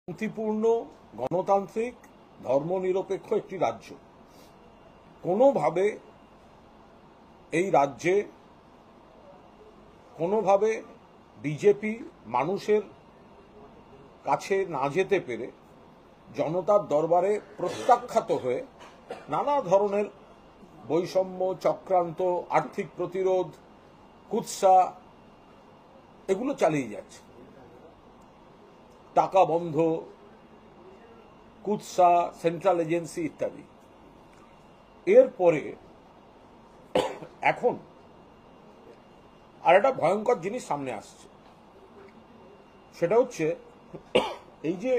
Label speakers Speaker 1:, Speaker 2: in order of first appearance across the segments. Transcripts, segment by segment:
Speaker 1: শান্তিপূর্ণ গণতান্ত্রিক ধর্মনিরপেক্ষ একটি রাজ্য। কোনোভাবে এই রাজ্যে কোনোভাবে বিজেপি মানুষের কাছে না যেতে পেরে জনতার দরবারে প্রত্যাখ্যাত হয়ে নানা ধরনের বৈষম্য, চক্রান্ত, আর্থিক প্রতিরোধ, কুৎসা এগুলো চালিয়ে যাচ্ছে। টাকা বন্ধ, কুৎসা, সেন্ট্রাল এজেন্সি ইত্যাদি। এরপরে এখন আর একটা ভয়ঙ্কর জিনিস সামনে আসছে, সেটা হচ্ছে এই যে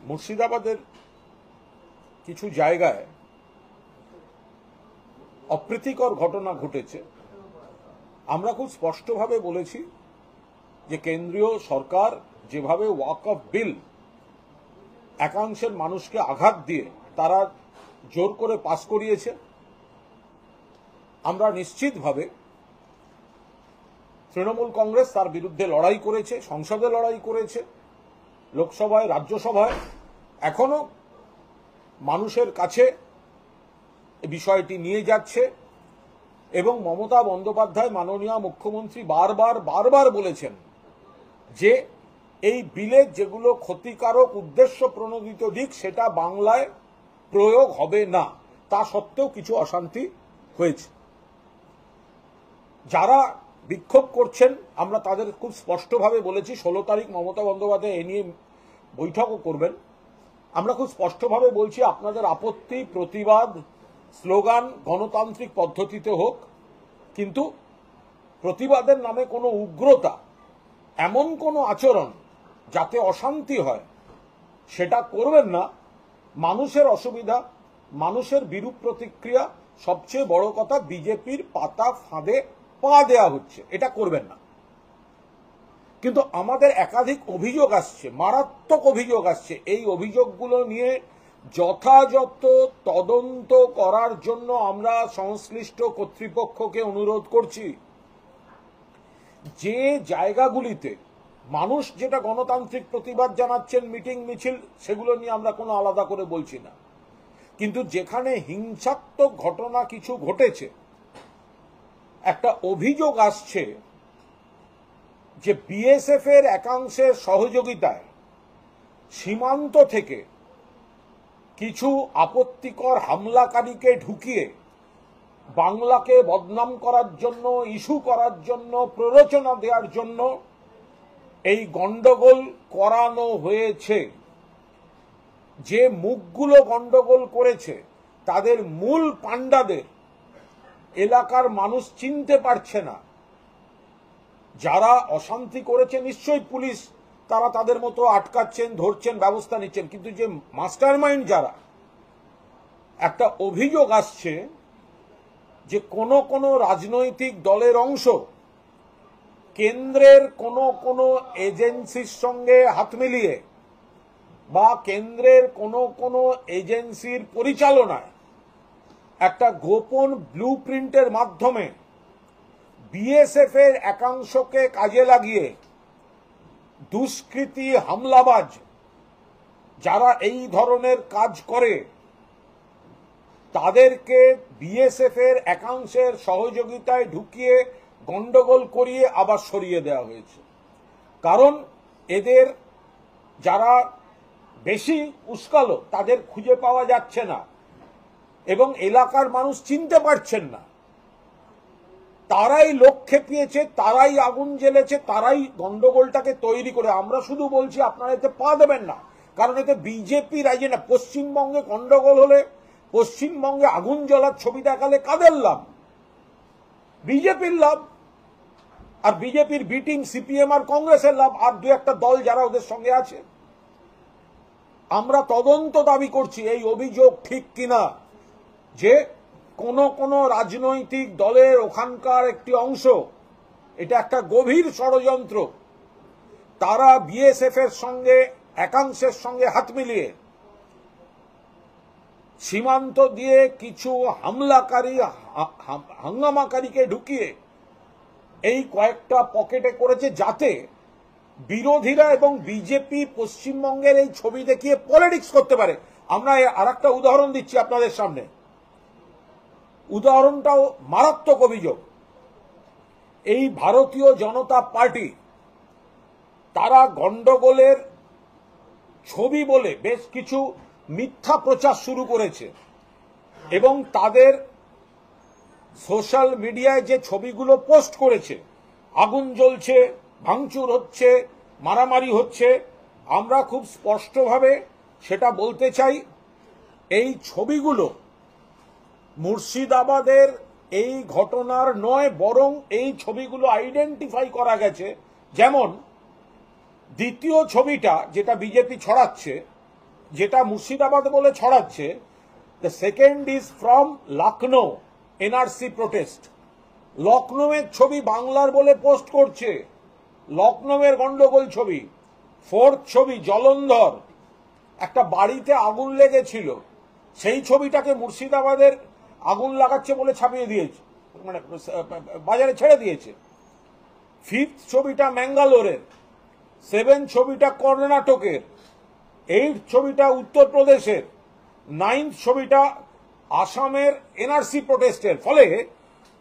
Speaker 1: মুর্শিদাবাদের কিছু জায়গায় অপ্রীতিকর ঘটনা ঘটেছে। আমরা খুব স্পষ্টভাবে বলেছি যে কেন্দ্রীয় সরকার যেভাবে ওয়াকফ বিল একাংশের মানুষকে আঘাত দিয়ে তারা জোর করে পাস করিয়েছে, আমরা নিশ্চিতভাবে তৃণমূল কংগ্রেস তার বিরুদ্ধে লড়াই করেছে, সংসদে লড়াই করেছে, লোকসভায়, রাজ্যসভায়। এখনো মানুষের কাছে বিষয়টি নিয়ে যাচ্ছে এবং মমতা বন্দ্যোপাধ্যায় মাননীয় মুখ্যমন্ত্রী বারবার বলেছেন যে এই বিলের যেগুলো ক্ষতিকারক উদ্দেশ্য প্রণোদিত দিক সেটা বাংলায় প্রয়োগ হবে না। তা সত্ত্বেও কিছু অশান্তি হয়েছে। যারা বিক্ষোভ করছেন আমরা তাদের খুব স্পষ্টভাবে বলেছি, 16 তারিখ মমতা বন্দ্যোপাধ্যায় এ নিয়ে বৈঠকও করবেন। আমরা খুব স্পষ্টভাবে বলছি আপনাদের আপত্তি, প্রতিবাদ, স্লোগান গণতান্ত্রিক পদ্ধতিতে হোক, কিন্তু প্রতিবাদের নামে কোনো উগ্রতা, এমন কোনো আচরণ যাতে অশান্তি হয় সেটা করবেন না। মানুষের অসুবিধা, মানুষের বিরূপ প্রতিক্রিয়া, সবচেয়ে বড় কথা বিজেপির পাতা ফাঁদে পা দেয়া হচ্ছে, এটা করবেন না। কিন্তু আমাদের একাধিক অভিযোগ আসছে, মারাত্মক অভিযোগ আসছে। এই অভিযোগগুলো নিয়ে যথাযথ তদন্ত করার জন্য আমরা সংশ্লিষ্ট কর্তৃপক্ষকে অনুরোধ করছি। যে জায়গাগুলিতে মানুষ যেটা গণতান্ত্রিক প্রতিবাদ জানাচ্ছেন, মিটিং মিছিল, সেগুলো নিয়ে আমরা কোনো আলাদা করে বলছি না, কিন্তু যেখানে হিংসাত্মক ঘটনা কিছু ঘটেছে, একটা অভিযোগ আসছে যে বিএসএফ এর একাংশের সহযোগিতায় সীমান্ত থেকে কিছু আপত্তিকর হামলাকারীকে ঢুকিয়ে বাংলাকে বদনাম করার জন্য, ইস্যু করার জন্য, প্ররোচনা দেওয়ার জন্য এই গন্ডগোল করানো হয়েছে। যে মুখগুলো গন্ডগোল করেছে তাদের মূল পাণ্ডাদের এলাকার মানুষ চিনতে পারছে না। যারা অশান্তি করেছে নিশ্চয়ই পুলিশ তারা তাদের মতো আটকাচ্ছেন, ধরছেন, ব্যবস্থা নিচ্ছেন, কিন্তু যে মাস্টারমাইন্ড যারা, একটা অভিযোগ আসছে যে কোন রাজনৈতিক দলের অংশ কেন্দ্রের কোন এজেন্সির সঙ্গে হাত মিলিয়ে বা কেন্দ্রের কোন এজেন্সির পরিচালনায় একটা গোপন ব্লুপ্রিন্টের মাধ্যমে বিএসএফ এর একাংশকে কাজে লাগিয়ে দুষ্কৃতী, হামলাবাজ যারা এই ধরনের কাজ করে তাদেরকে বিএসএফ এর একাংশের সহযোগিতায় ঢুকিয়ে গন্ডগোল করিয়ে আবার সরিয়ে দেওয়া হয়েছে। কারণ এদের যারা বেশি উস্কালো তাদের খুঁজে পাওয়া যাচ্ছে না এবং এলাকার মানুষ চিনতে পারছেন না। তারাই লোক খেপিয়েছে, তারাই আগুন জ্বেলেছে, তারাই গন্ডগোলটাকে তৈরি করে। আমরা শুধু বলছি আপনারা এতে পা দেবেন না, কারণ এতে বিজেপির এজেন্ডা। পশ্চিমবঙ্গে গন্ডগোল হলে, পশ্চিমবঙ্গে আগুন জ্বলার ছবি দেখালে কাদের লাভ? বিজেপির লাভ, আর বিজেপির বি টিম, সিপিএম আর কংগ্রেসের লাভ, আর দু একটা দল যারা ওদের সঙ্গে আছে। আমরা তদন্ত দাবি করছি এই অভিযোগ ঠিক কিনা, যে কোন রাজনৈতিক দলের ওখানকার একটি অংশ, এটা একটা গভীর ষড়যন্ত্র, তারা বিএসএফ এর সঙ্গে একাংশের সঙ্গে হাত মিলিয়ে সীমান্ত দিয়ে কিছু হামলাকারী, হাঙ্গামাকারীকে ঢুকিয়ে এই কয়েকটা পকেটে করেছে, যাতে বিরোধীরা এবং বিজেপি পশ্চিমবঙ্গের এই ছবি দেখিয়ে পলিটিক্স করতে পারে। আমরা আর একটা উদাহরণ দিচ্ছি আপনাদের সামনে, উদাহরণটাও মারাত্মক অভিযোগ। এই ভারতীয় জনতা পার্টি তারা গন্ডগোলের ছবি বলে বেশ কিছু মিথ্যা প্রচার শুরু করেছে এবং তাদের সোশ্যাল মিডিয়ায় যে ছবিগুলো পোস্ট করেছে, আগুন জ্বলছে, ভাঙচুর হচ্ছে, মারামারি হচ্ছে, আমরা খুব স্পষ্টভাবে সেটা বলতে চাই, এই ছবিগুলো মুর্শিদাবাদের এই ঘটনার নয়, বরং এই ছবিগুলো আইডেন্টিফাই করা গেছে। যেমন দ্বিতীয় ছবিটা যেটা বিজেপি ছড়াচ্ছে, যেটা মুর্শিদাবাদ বলে ছড়াচ্ছে, the second is from Lucknow NRC protest. লখনৌয়ের ছবি বাংলার বলে পোস্ট করছে, লখনৌয়ের গন্ডগোল ছবি। ফোর্থ ছবি জলন্ধর, একটা বাড়িতে আগুন লেগেছিল, সেই ছবিটাকে মুর্শিদাবাদের আগুন লাগাচ্ছে বলে ছাপিয়ে দিয়েছে, মানে বাজারে ছেড়ে দিয়েছে। ফিফথ ছবিটা ম্যাঙ্গালোরের, সেভেন্থ ছবিটা কর্ণাটকের, এইট ছবিটা উত্তরপ্রদেশের, নাইন্থ ছবিটা আসামের এনআরসি প্রোটেস্টের। ফলে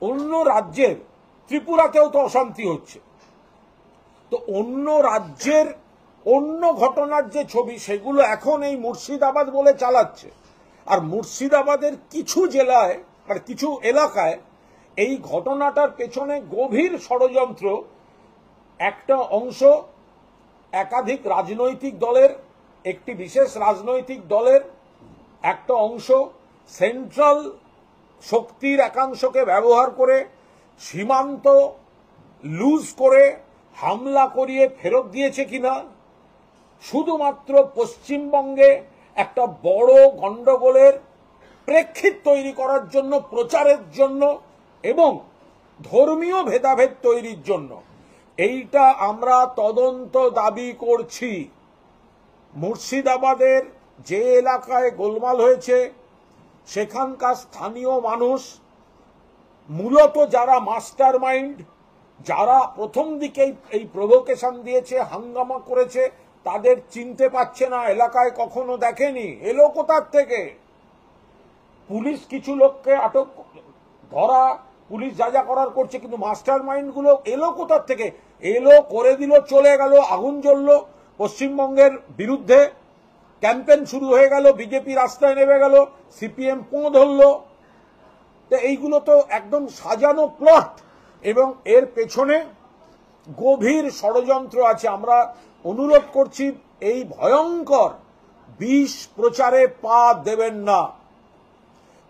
Speaker 1: অন্য রাজ্যের, ত্রিপুরাতেও তো অশান্তি হচ্ছে, তো অন্য রাজ্যের অন্য ঘটনার যে ছবি সেগুলো এখন এই মুর্শিদাবাদ বলে চালাচ্ছে। আর মুর্শিদাবাদের কিছু জেলায়, মানে কিছু এলাকায় এই ঘটনাটার পেছনে গভীর ষড়যন্ত্র একটা অংশ একাধিক রাজনৈতিক দলের, একটি বিশেষ রাজনৈতিক দলের একটা অংশ সেন্ট্রাল শক্তির একাংশকে ব্যবহার করে সীমান্ত লুজ করে হামলা করিয়ে ফেরত দিয়েছে কিনা, শুধুমাত্র পশ্চিমবঙ্গে একটা বড় গন্ডগোলের প্রেক্ষিত তৈরি করার জন্য, প্রচারের জন্য এবং ধর্মীয় ভেদাভেদ তৈরির জন্য, এইটা আমরা তদন্ত দাবি করছি। মুর্শিদাবাদের যে এলাকায় গোলমাল হয়েছে সেখানকার স্থানীয় মানুষ, মূলত যারা মাস্টার মাইন্ড, যারা প্রথম দিকেই এই প্রভোকেশন দিয়েছে, হাঙ্গামা করেছে, তাদের চিনতে পারছে না, এলাকায় কখনো দেখেনি, এলো কোথার থেকে। পুলিশ কিছু লোককে আটক, ধরা, পুলিশ যা যা করার করছে, কিন্তু মাস্টার মাইন্ড গুলো এলো কোথার থেকে? এলো, করে দিল, চলে গেল, আগুন জ্বলল, পশ্চিমবঙ্গের বিরুদ্ধে ক্যাম্পেইন শুরু হয়ে গেল, বিজেপি রাস্তায় নেমে গেল, সিপিএম পোঁ ধরল। তো এইগুলো তো একদম সাজানো প্লট এবং এর পেছনে গভীর ষড়যন্ত্র আছে। আমরা অনুরোধ করছি এই ভয়ঙ্কর বিষ প্রচারে পা দেবেন না।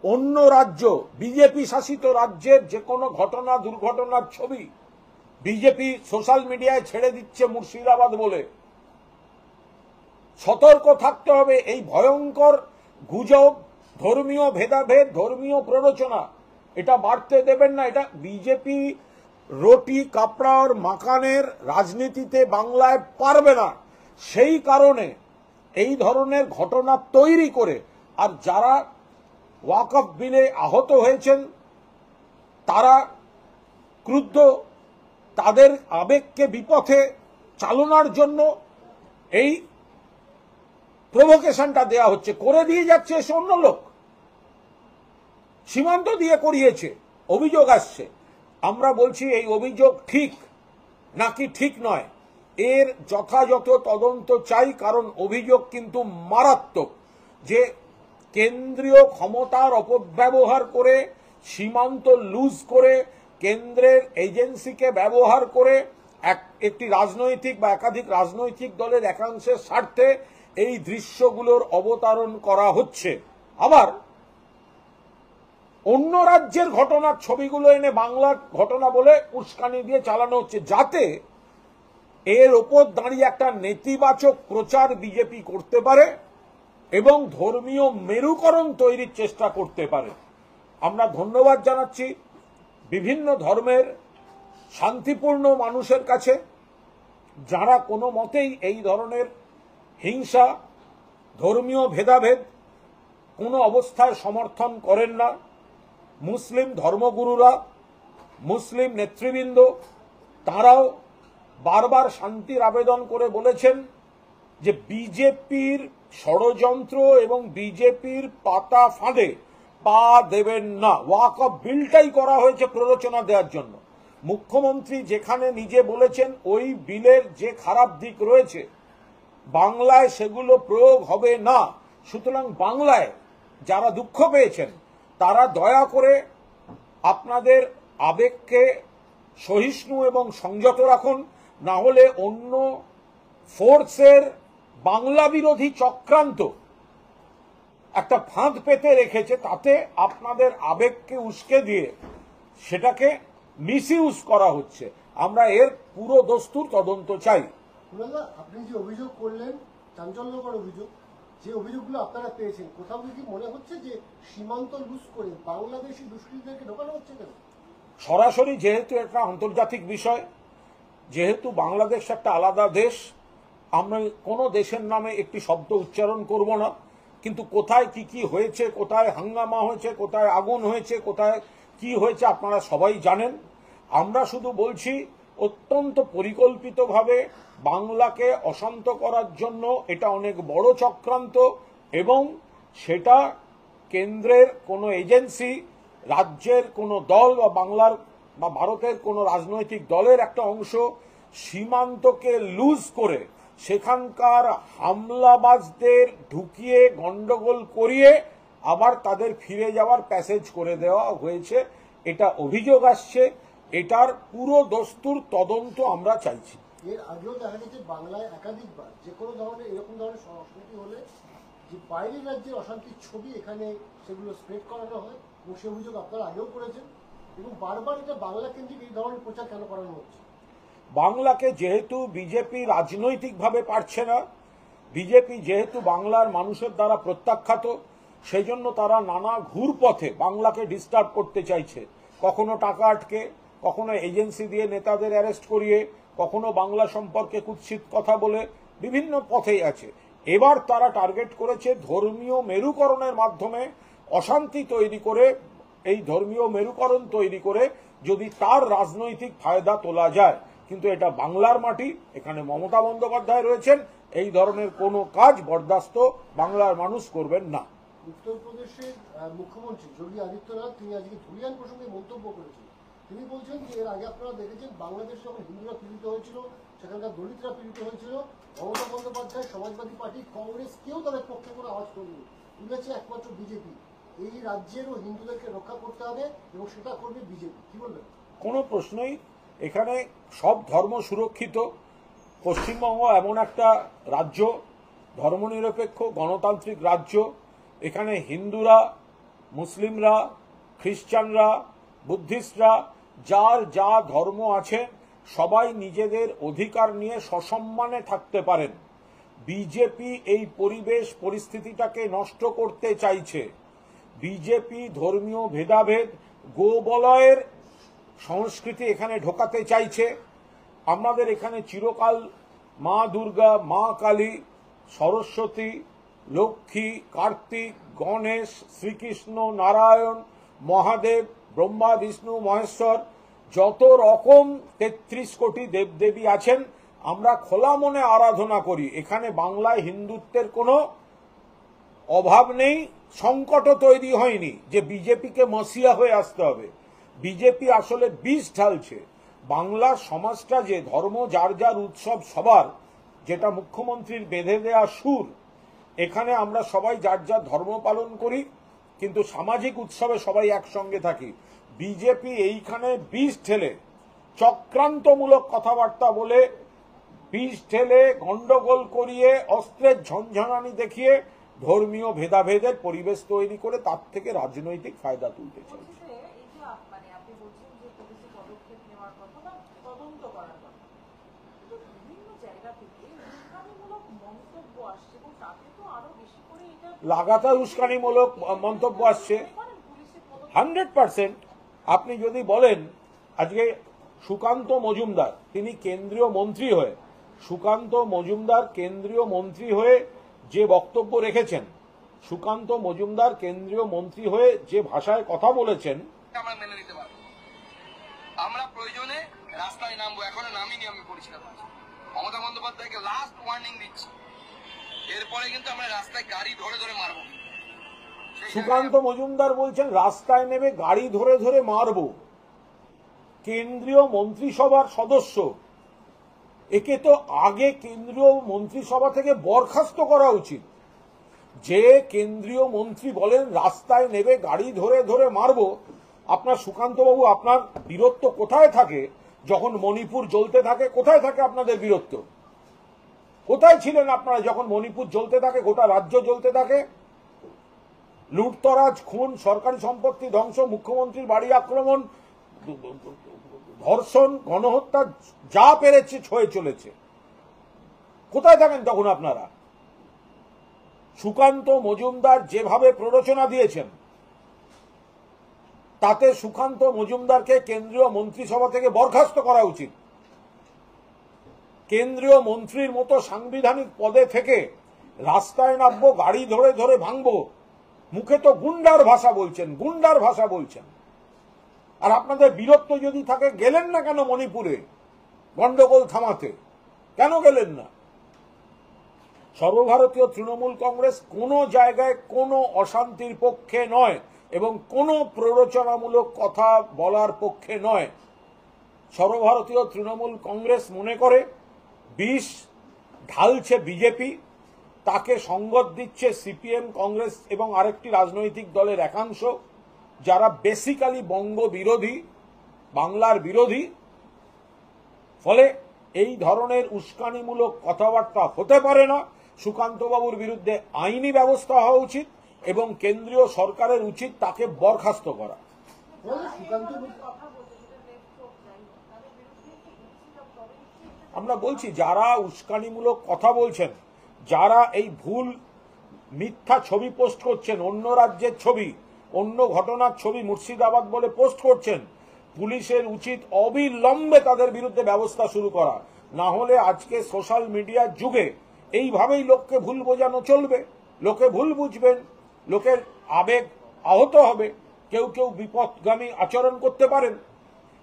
Speaker 1: অন্য রাজ্য, বিজেপি শাসিত রাজ্যের যে কোনো ঘটনা, দুর্ঘটনার ছবি বিজেপি সোশ্যাল মিডিয়ায় ছেড়ে দিচ্ছে মুর্শিদাবাদ বলে। সতর্ক থাকতে হবে। এই ভয়ঙ্কর গুজব, ধর্মীয় ভেদাভেদ, ধর্মীয় প্ররোচনা, এটা বাড়তে দেবেন না। এটা বিজেপি রুটি কাপড়া আর মাকানের রাজনীতিতে বাংলায় পারবে না। সেই কারণে এই ধরনের ঘটনা তৈরি করে, আর যারা ওয়াকফ বিলে আহত হয়েছেন তারা ক্রুদ্ধ, তাদের আবেগকে বিপথে চালনার জন্য এই প্রভোকেশনটা দেয়া হচ্ছে। করে দিয়ে যাচ্ছে এসে অন্য লোক, সীমান্ত দিয়ে করিয়েছে, অভিযোগ আসছে। আমরা বলছি এই অভিযোগ ঠিক নাকি ঠিক নয়, এর যথাযথ তদন্ত চাই। কারণ অভিযোগ কিন্তু মারাত্মক, যে কেন্দ্রীয় ক্ষমতার অপব্যবহার করে, সীমান্ত লুজ করে, কেন্দ্রের এজেন্সিকে ব্যবহার করে একটি রাজনৈতিক বা একাধিক রাজনৈতিক দলের একাংশের স্বার্থে এই দৃশ্যগুলোর অবতারণ করা হচ্ছে। আবার অন্য রাজ্যের ঘটনার ছবিগুলো এনে বাংলার ঘটনা বলে উস্কানি দিয়ে চালানো হচ্ছে, যাতে এর ওপর দাঁড়িয়ে একটা নেতিবাচক প্রচার বিজেপি করতে পারে এবং ধর্মীয় মেরুকরণ তৈরির চেষ্টা করতে পারে। আমরা ধন্যবাদ জানাচ্ছি বিভিন্ন ধর্মের শান্তিপূর্ণ মানুষের কাছে, যারা কোনো মতেই এই ধরনের হিংসা, ধর্মীয় ভেদাভেদ কোনো অবস্থায় সমর্থন করেন না। মুসলিম ধর্মগুরুরা, মুসলিম নেতৃবৃন্দ, তারাও বারবার শান্তির আবেদন করে বলেছেন যে বিজেপির ষড়যন্ত্র এবং বিজেপির পাতা ফাঁদে পা দেবেন না। ওয়াকফ বিলটাই করা হয়েছে প্ররোচনা দেওয়ার জন্য। মুখ্যমন্ত্রী যেখানে নিজে বলেছেন ওই বিলের যে খারাপ দিক রয়েছে বাংলায় সেগুলো প্রয়োগ হবে না। সুতরাং বাংলায় যারা দুঃখ পেয়েছেন তারা দয়া করে আপনাদের আবেগকে সহিষ্ণু এবং সংযত রাখুন, না হলে অন্য ফোর্সের বাংলা বিরোধী চক্রান্ত একটা ফাঁদ পেতে রেখেছে, তাতে আপনাদের আবেগকে উস্কে দিয়ে সেটাকে মিসইউজ করা হচ্ছে। আমরা এর পুরো দস্তুর তদন্ত চাই।
Speaker 2: আপনি যে অভিযোগ করলেন, চাঞ্চল্যকর অভিযোগ, যে অভিযোগগুলো আপনারা পেয়েছেন, কোথাও কি মনে হচ্ছে যে সীমান্ত লুজ করে বাংলাদেশি দুষ্কৃতীদেরকে ঢোকানো হচ্ছে কেন?
Speaker 1: সরাসরি যেহেতু একটা আন্তর্জাতিক বিষয়, যেহেতু বাংলাদেশ একটা আলাদা দেশ, আমরা কোনো দেশের নামে একটি শব্দ উচ্চারণ করব না, কিন্তু কোথায় কি কি হয়েছে, কোথায় হাঙ্গামা হয়েছে, কোথায় আগুন হয়েছে, কোথায় কি হয়েছে আপনারা সবাই জানেন। আমরা শুধু বলছি অত্যন্ত পরিকল্পিতভাবে বাংলাকে অশান্ত করার জন্য এটা অনেক বড় চক্রান্ত, এবং সেটা কেন্দ্রের কোনো এজেন্সি, রাজ্যের কোনো দল বা বাংলার বা ভারতের কোনো রাজনৈতিক দলের একটা অংশ সীমান্তকে লুজ করে সেখানকার হামলাবাজদের ঢুকিয়ে গন্ডগোল করিয়ে আবার তাদের ফিরে যাওয়ার প্যাসেজ করে দেওয়া হয়েছে। এটা অভিযোগ আসছে, এটার পুরো দস্তুর তদন্ত আমরা চাইছি।
Speaker 2: এর আগেও দেখা গেছে বাংলায় একাধিকবার যে কোনো ধরনের এরকম ধরনের সংস্কৃতি হলে যে বাইরের রাজ্যের অশান্তির ছবি এখানে সেগুলো স্প্রেড করানো হয়, এবং সে অভিযোগ আপনারা আগেও করেছেন, এবং বারবার এটা বাংলা কেন্দ্রিক এই ধরনের প্রচার কেন করানো হচ্ছে?
Speaker 1: বাংলাকে যেহেতু বিজেপি রাজনৈতিকভাবে পারছে না, বিজেপি যেহেতু বাংলার মানুষের দ্বারা প্রত্যাখ্যাত, সেই জন্য তারা নানা ঘুরপথে বাংলাকে ডিস্টার্ব করতে চাইছে। কখনো টাকা আটকে, কখনো এজেন্সি দিয়ে নেতাদের অ্যারেস্ট করিয়ে, কখনো বাংলা সম্পর্কে কুৎসিত কথা বলে, বিভিন্ন পথেই আছে। এবার তারা টার্গেট করেছে ধর্মীয় মেরুকরণের মাধ্যমে অশান্তি তৈরি করে, এই ধর্মীয় মেরুকরণ তৈরি করে যদি তার রাজনৈতিক ফায়দা তোলা যায়। কিন্তু এটা বাংলার মাটি, এখানে মমতা বন্দ্যোপাধ্যায় রয়েছেন, এই ধরনের কোনো কাজ বরদাস্ত বাংলার মানুষ করবেন না।
Speaker 2: উত্তরপ্রদেশের মুখ্যমন্ত্রী যোগী আদিত্যনাথ তিনি আজকে ধুলিয়ান প্রসঙ্গে মন্তব্য করেছেন। তিনি বলছেন যে এর আগে আপনারা দেখেছেন বাংলাদেশ যখন হিন্দুরা পীড়িত হয়েছিল, সেখানকার দলিতরা পীড়িত হয়েছিল, মমতা বন্দ্যোপাধ্যায়, সমাজবাদী পার্টি, কংগ্রেস কেউ তাদের পক্ষে কোনো আওয়াজ করেনি, তুলেছে একমাত্র বিজেপি। এই রাজ্যেরও হিন্দুদেরকে রক্ষা করতে হবে এবং সেটা করবে বিজেপি। কি বলবেন?
Speaker 1: কোনো প্রশ্নই, এখানে সব ধর্ম সুরক্ষিত। পশ্চিমবঙ্গ এমন একটা রাজ্য, ধর্মনিরপেক্ষ গণতান্ত্রিক রাজ্য, এখানে হিন্দুরা, মুসলিমরা, খ্রিস্টানরা, বুদ্ধিস্টরা, যার যা ধর্ম আছে সবাই নিজেদের অধিকার নিয়ে সসম্মানে থাকতে পারেন। বিজেপি এই পরিবেশ পরিস্থিতিটাকে নষ্ট করতে চাইছে। বিজেপি ধর্মীয় ভেদাভেদ, গোবলয়ের সংস্কৃতি এখানে ঢোকাতে চাইছে। আমাদের এখানে চিরকাল মা দুর্গা, মা কালী, সরস্বতী, লক্ষ্মী, কার্তিক, গণেশ, শ্রীকৃষ্ণ, নারায়ণ, মহাদেব, ব্রহ্মা, বিষ্ণু, মহেশ্বর, যত রকম ৩৩ কোটি দেবদেবী আছেন, আমরা খোলা মনে আরাধনা করি। এখানে বাংলায় হিন্দুত্বের কোনো অভাব নেই, সংকটও তৈরি হয়নি যে বিজেপিকে মসিয়া হয়ে আসতে হবে। বিজেপি আসলে বিষ ঢালছে। বাংলার সমাজটা যে ধর্ম যার যার উৎসব সবার, যেটা মুখ্যমন্ত্রীর বেঁধে দেয়া সুর, এখানে আমরা সবাই যার যার ধর্ম পালন করি, কিন্তু সামাজিক উৎসবে সবাই একসঙ্গে থাকি। বিজেপি এইখানে বিষ ঢেলে, চক্রান্তমূলক কথাবার্তা বলে, বিষ ঢেলে গন্ডগোল করিয়ে, অস্ত্রের ঝনঝনানি দেখিয়ে ধর্মীয় ভেদাভেদের পরিবেশ তৈরি করে তার থেকে রাজনৈতিক ফায়দা তুলতে চাইছে। লাগাতার উস্কানিমূলক মন্তব্য আসছে 100%। আপনি যদি বলেন আজকে সুকান্ত মজুমদার, তিনি কেন্দ্রীয় মন্ত্রী হয়ে, সুকান্ত মজুমদার কেন্দ্রীয় মন্ত্রী হয়ে যে বক্তব্য রেখেছেন, সুকান্ত মজুমদার কেন্দ্রীয় মন্ত্রী হয়ে যে ভাষায় কথা বলেছেন,
Speaker 3: আমরা মেনে নিতে পারবো। আমরা প্রয়োজনে রাস্তায় নামবো, এখনো নামিনি। আমি পরিষ্কার বলছি, মমতা বন্দ্যোপাধ্যায়কে লাস্ট ওয়ার্নিং দিচ্ছি, এরপরে কিন্তু আমরা রাস্তায় গাড়ি ধরে ধরে মারবো।
Speaker 1: সুকান্ত মজুমদার বলছেন রাস্তায় নেমে গাড়ি ধরে ধরে মারব। কেন্দ্রীয় মন্ত্রিসভার সদস্য, একে তো আগে কেন্দ্রীয় মন্ত্রিসভা থেকে বরখাস্ত করা উচিত। যে কেন্দ্রীয় মন্ত্রী বলেন রাস্তায় নেমে গাড়ি ধরে ধরে মারব, আপনার সুকান্তবাবু আপনার বীরত্ব কোথায় থাকে? যখন মণিপুর জ্বলতে থাকে কোথায় থাকে আপনাদের বীরত্ব? কোথায় ছিলেন আপনারা যখন মণিপুর জ্বলতে থাকে, গোটা রাজ্য জ্বলতে থাকে? লুটতরাজ, খুন, সরকারি সম্পত্তি ধ্বংস, মুখ্যমন্ত্রীর বাড়ি আক্রমণ, ধর্ষণ, গণহত্যা, যা পেরেছে ছয়ে চলেছে। কোথায় থাকেন তখন আপনারা? সুকান্ত মজুমদার যেভাবে প্ররোচনা দিয়েছেন, তাতে সুকান্ত মজুমদারকে কেন্দ্রীয় মন্ত্রিসভা থেকে বরখাস্ত করা উচিত। কেন্দ্রীয় মন্ত্রীর মতো সাংবিধানিক পদে থেকে রাস্তায় নামবো, গাড়ি ধরে ধরে ভাঙবো, মুখে তো গুন্ডার ভাষা বলছেন, গুন্ডার ভাষা বলছেন। আর আপনাদের বীরত্ব যদি থাকে, গেলেন না কেন মণিপুরে গন্ডগোল থামাতে? কেন গেলেন না? সর্বভারতীয় তৃণমূল কংগ্রেস কোনো জায়গায় কোনো অশান্তির পক্ষে নয় এবং কোনো প্ররোচনামূলক কথা বলার পক্ষে নয়। সর্বভারতীয় তৃণমূল কংগ্রেস মনে করে বিষ ঢালছে বিজেপি, তাকে সঙ্গত দিচ্ছে সিপিএম, কংগ্রেস এবং আরেকটি রাজনৈতিক দলের একাংশ, যারা বেসিক্যালি বঙ্গ বিরোধী, বাংলার বিরোধী। ফলে এই ধরনের উস্কানিমূলক কথাবার্তা হতে পারে না। সুকান্তবাবুর বিরুদ্ধে আইনি ব্যবস্থা হওয়া উচিত এবং কেন্দ্রীয় সরকারের উচিত তাকে বরখাস্ত করা। আমরা বলছি, যারা উস্কানিমূলক কথা বলছেন, যারা এই ভুল মিথ্যা ছবি পোস্ট করছেন, অন্য রাজ্যের ছবি, অন্য ঘটনার ছবি মুর্শিদাবাদ বলে পোস্ট করছেন, পুলিশের উচিত অবিলম্বে তাদের বিরুদ্ধে ব্যবস্থা শুরু করা। না হলে আজকে সোশ্যাল মিডিয়ার যুগে এইভাবেই লোককে ভুল বোঝানো চলবে। লোকে ভুল বুঝবেন, লোকের আবেগ আহত হবে, কেউ কেউ বিপদগামী আচরণ করতে পারেন।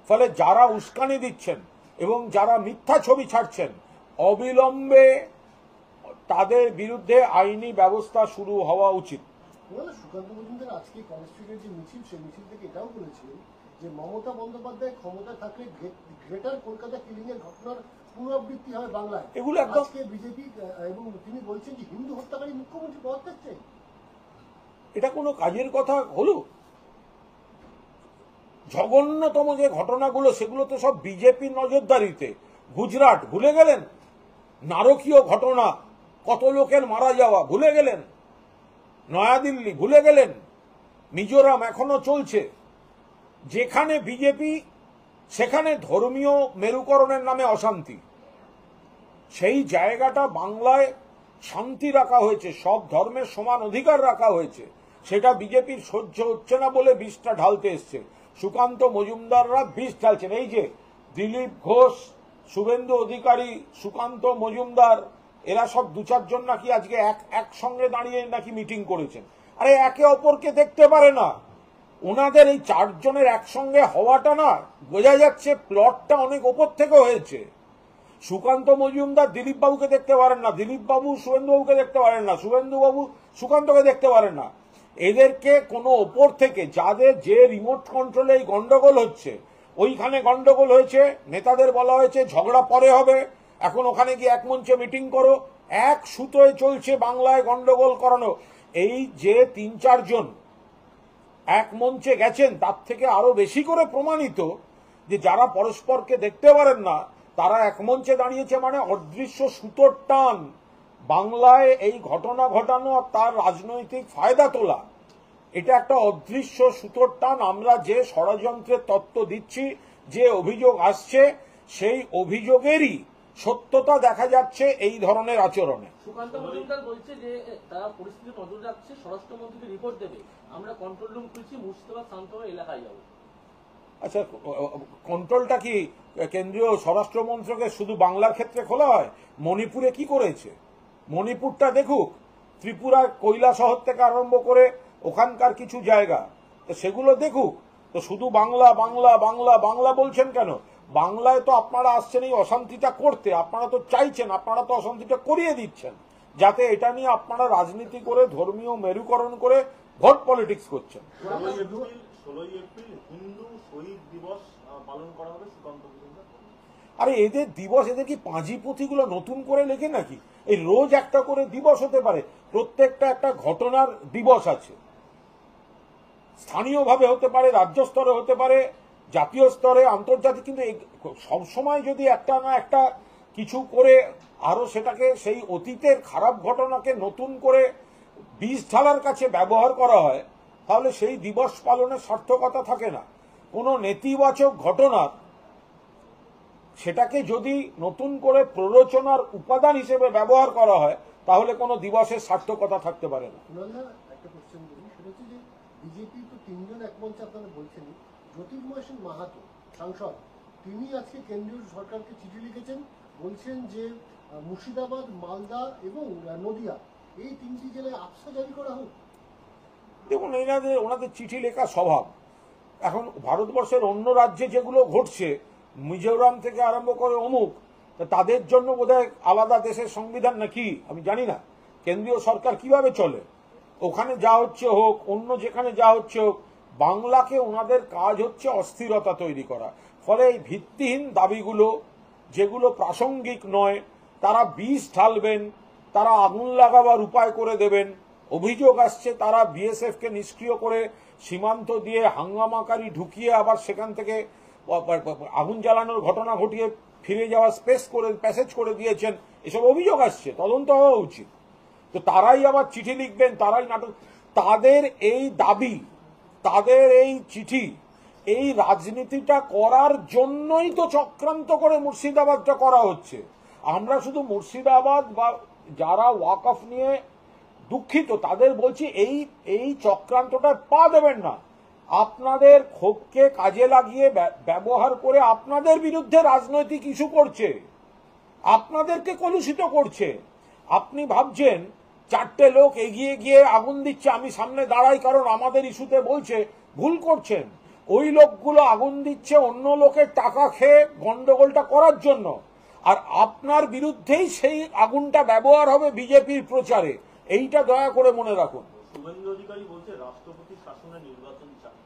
Speaker 1: ফলে যারা উস্কানি দিচ্ছেন এবং যারা মিথ্যা ছবি ছাড়ছেন, অবিলম্বে তাদের বিরুদ্ধে আইনি ব্যবস্থা শুরু হওয়া উচিত।
Speaker 2: সুকান্ত মজুমদার আজকে কনস্টিটিউটের যে মিছিল, সেই মিছিল থেকে এটাও বলেছিলেন যে মমতা বন্দ্যোপাধ্যায় ক্ষমতা থাকলে গ্রেটার কলকাতা কিলিং এর ঘটনার পুনরাবৃত্তি হবে বাংলায়।
Speaker 1: এগুলো একদম
Speaker 2: বিজেপি, এবং তিনি বলছেন যে হিন্দু হত্যাকারী মুখ্যমন্ত্রী পদ থাকছে।
Speaker 1: এটা কোনো কাজের কথা হলো? জঘন্যতম যে ঘটনাগুলো, সেগুলো তো সব বিজেপির নজরদারিতে। গুজরাট ভুলে গেলেন? নারকীয় ঘটনা, কত লোকের মারা যাওয়া ভুলে গেলেন? নয়াদিল্লি ভুলে গেলেন? মিজোরাম এখনো চলছে। যেখানে বিজেপি, সেখানে ধর্মীয় মেরুকরণের নামে অশান্তি। সেই জায়গাটা বাংলায় শান্তি রাখা হয়েছে, সব ধর্মের সমান অধিকার রাখা হয়েছে, সেটা বিজেপির সহ্য হচ্ছে না বলে বিষটা ঢালতে এসছে। সুকান্ত মজুমদাররা বিষ ঢালছেন। এই যে দিলীপ ঘোষ, শুভেন্দু অধিকারী, সুকান্ত মজুমদার, এরা সব দু চারজন নাকি আজকে একসঙ্গে দাঁড়িয়ে নাকি মিটিং করেছেন। আরে একে অপরকে দেখতে পারে না। ওনাদের এই চারজনের একসঙ্গে হওয়াটা না, বোঝা যাচ্ছে প্লটটা অনেক ওপর থেকে হয়েছে। সুকান্ত মজুমদার দিলীপ বাবুকে দেখতে পারেন না, দিলীপ বাবু শুভেন্দু বাবুকে দেখতে পারেন না, শুভেন্দু বাবু সুকান্তকে দেখতে পারেন না। এদেরকে কোনো ওপর থেকে, যাদের যে রিমোট কন্ট্রোলে এই গন্ডগোল হচ্ছে, ওইখানে গন্ডগোল হয়েছে, নেতাদের বলা হয়েছে ঝগড়া পরে হবে, এখন ওখানে গিয়ে এক মঞ্চে মিটিং করো। এক সুতোয় চলছে বাংলায় গন্ডগোল করানো। এই যে ৩-৪ জন এক মঞ্চে গেছেন, তার থেকে আরো বেশি করে প্রমাণিত যে যারা পরস্পরকে দেখতে পারেন না, তারা এক মঞ্চে দাঁড়িয়েছে, মানে অদৃশ্য সুতোর টান। বাংলায় এই ঘটনা ঘটানো আর তার রাজনৈতিক ফায়দা তোলা, এটা একটা অদৃশ্য সুতোর টান। আমরা যে ষড়যন্ত্রের তত্ত্ব দিচ্ছি, যে অভিযোগ আসছে, সেই অভিযোগেরই সত্যতা দেখা যাচ্ছে এই ধরনের আচরণে।
Speaker 4: সুকান্ত মজুমদার বলছে যে তারা পরিস্থিতি নজর রাখছে, স্বরাষ্ট্রমন্ত্রীকে রিপোর্ট দেবে, আমরা কন্ট্রোল রুম খুলছি, মুর্শিদাবাদ শান্তভাবে এলাকায় যাবো।
Speaker 1: আচ্ছা, কন্ট্রোলটা কি কেন্দ্রীয় স্বরাষ্ট্র মন্ত্রকে শুধু বাংলার ক্ষেত্রে খোলা হয়? মণিপুরে কি করেছে? মণিপুরটা দেখুক, ত্রিপুরা কৈলা শহর থেকে আরম্ভ করে ওখানকার কিছু জায়গা, তো সেগুলো দেখুক। তো শুধু বাংলা বাংলা বাংলা বাংলা বলছেন কেন? বাংলায় তো আপনারা আসছেন এই অশান্তিটা করতে, আপনারা তো চাইছেন, আপনারা তো অশান্তিটা করিয়ে দিচ্ছেন, যাতে এটা নিয়ে আপনারা রাজনীতি করে ধর্মীয় মেরুকরণ করে ভোট পলিটিক্স করছেন।
Speaker 5: 16ই এপ্রিল হিন্দু শহীদ দিবস পালন করা হবে সুকান্ত মজুমদার।
Speaker 1: আরে এদের দিবস, এদের কি পাঁজি পুঁথিগুলো নতুন করে লেখে নাকি? এই রোজ একটা করে দিবস হতে পারে, প্রত্যেকটা একটা ঘটনার দিবস আছে, স্থানীয়ভাবে হতে পারে, রাজ্য স্তরে হতে পারে, জাতীয় স্তরে, আন্তর্জাতিক। কিন্তু সবসময় যদি একটা না একটা কিছু করে আরো সেটাকে সেই অতীতের খারাপ ঘটনাকে নতুন করে বীজ ঢালার কাছে ব্যবহার করা হয়, তাহলে সেই দিবস পালনের সার্থকতা থাকে না। কোনো নেতিবাচক ঘটনার সেটাকে যদি নতুন করে প্ররোচনার উপাদান হিসেবে ব্যবহার করা হয়, তাহলে কোনো দিবসের সার্থকতা থাকতে পারে না।
Speaker 2: একটা কোশ্চেন করি, সেটা হচ্ছে যে বিজেপি তো তিনজন এক মঞ্চে আপনারা বলছেন, জ্যোতির্ময় সেন মাহাতো সাংসদ, তিনি আজকে কেন্দ্রীয় সরকারকে চিঠি লিখেছেন, বলছেন যে মুর্শিদাবাদ, মালদা এবং নদিয়া এই তিনটি জেলায় আফসা জারি করা হোক।
Speaker 1: দেখুন, ওনাদের চিঠি লেখা স্বভাব। এখন ভারতবর্ষের অন্য রাজ্যে যেগুলো ঘটছে, মিজোরাম থেকে আরম্ভ করে অমুক, তাদের জন্য বোধহয় আলাদা দেশের সংবিধান নাকি আমি জানি না, কেন্দ্রীয় সরকার কিভাবে চলে, ওখানে যা হচ্ছে হোক, অন্য যেখানে যা হচ্ছে হোক, বাংলাকে ওনাদের কাজ হচ্ছে অস্থিরতা তৈরি করা। ফলে এই ভিত্তিহীন দাবিগুলো, যেগুলো প্রাসঙ্গিক নয়, তারা বিষ ঢালবেন, তারা আগুন লাগাবার উপায় করে দেবেন। অভিযোগ আসছে তারা বিএসএফ কে নিষ্ক্রিয় করে সীমান্ত দিয়ে হাঙ্গামাকারী ঢুকিয়ে আবার সেখান থেকে আগুন জ্বালানোর ঘটনা ঘটিয়ে ফিরে যাওয়ার প্যাসেজ করে দিয়েছেন, এসব অভিযোগ আসছে, তদন্ত হওয়া উচিত। তো তারাই আবার চিঠি লিখবেন, তারাই নাটক, তাদের এই দাবি, তাদের এই চিঠি, এই রাজনীতিটা করার জন্যই তো চক্রান্ত করে মুর্শিদাবাদটা করা হচ্ছে। আমরা শুধু মুর্শিদাবাদ বা যারা ওয়াকফ নিয়ে দুঃখিত তাদের বলছি, এই চক্রান্তটা পা দেবেন না। আপনাদের ক্ষোভকে কাজে লাগিয়ে ব্যবহার করে আপনাদের বিরুদ্ধে রাজনৈতিক ইস্যু করছে, আপনাদেরকে কলুষিত করছে। আপনি ভাবছেন চারটে লোক এগিয়ে গিয়ে আগুন দিচ্ছে, আমি সামনে দাঁড়াই কারণ আমাদের ইস্যুতে বলছে, ভুল করছেন। ওই লোকগুলো আগুন দিচ্ছে অন্য লোকের টাকা খেয়ে গন্ডগোলটা করার জন্য, আর আপনার বিরুদ্ধেই সেই আগুনটা ব্যবহার হবে বিজেপির প্রচারে। এইটা দয়া করে মনে রাখুন।
Speaker 5: শুভেন্দু অধিকারী বলছে রাষ্ট্রপতি শাসনে নির্বাচন চায়।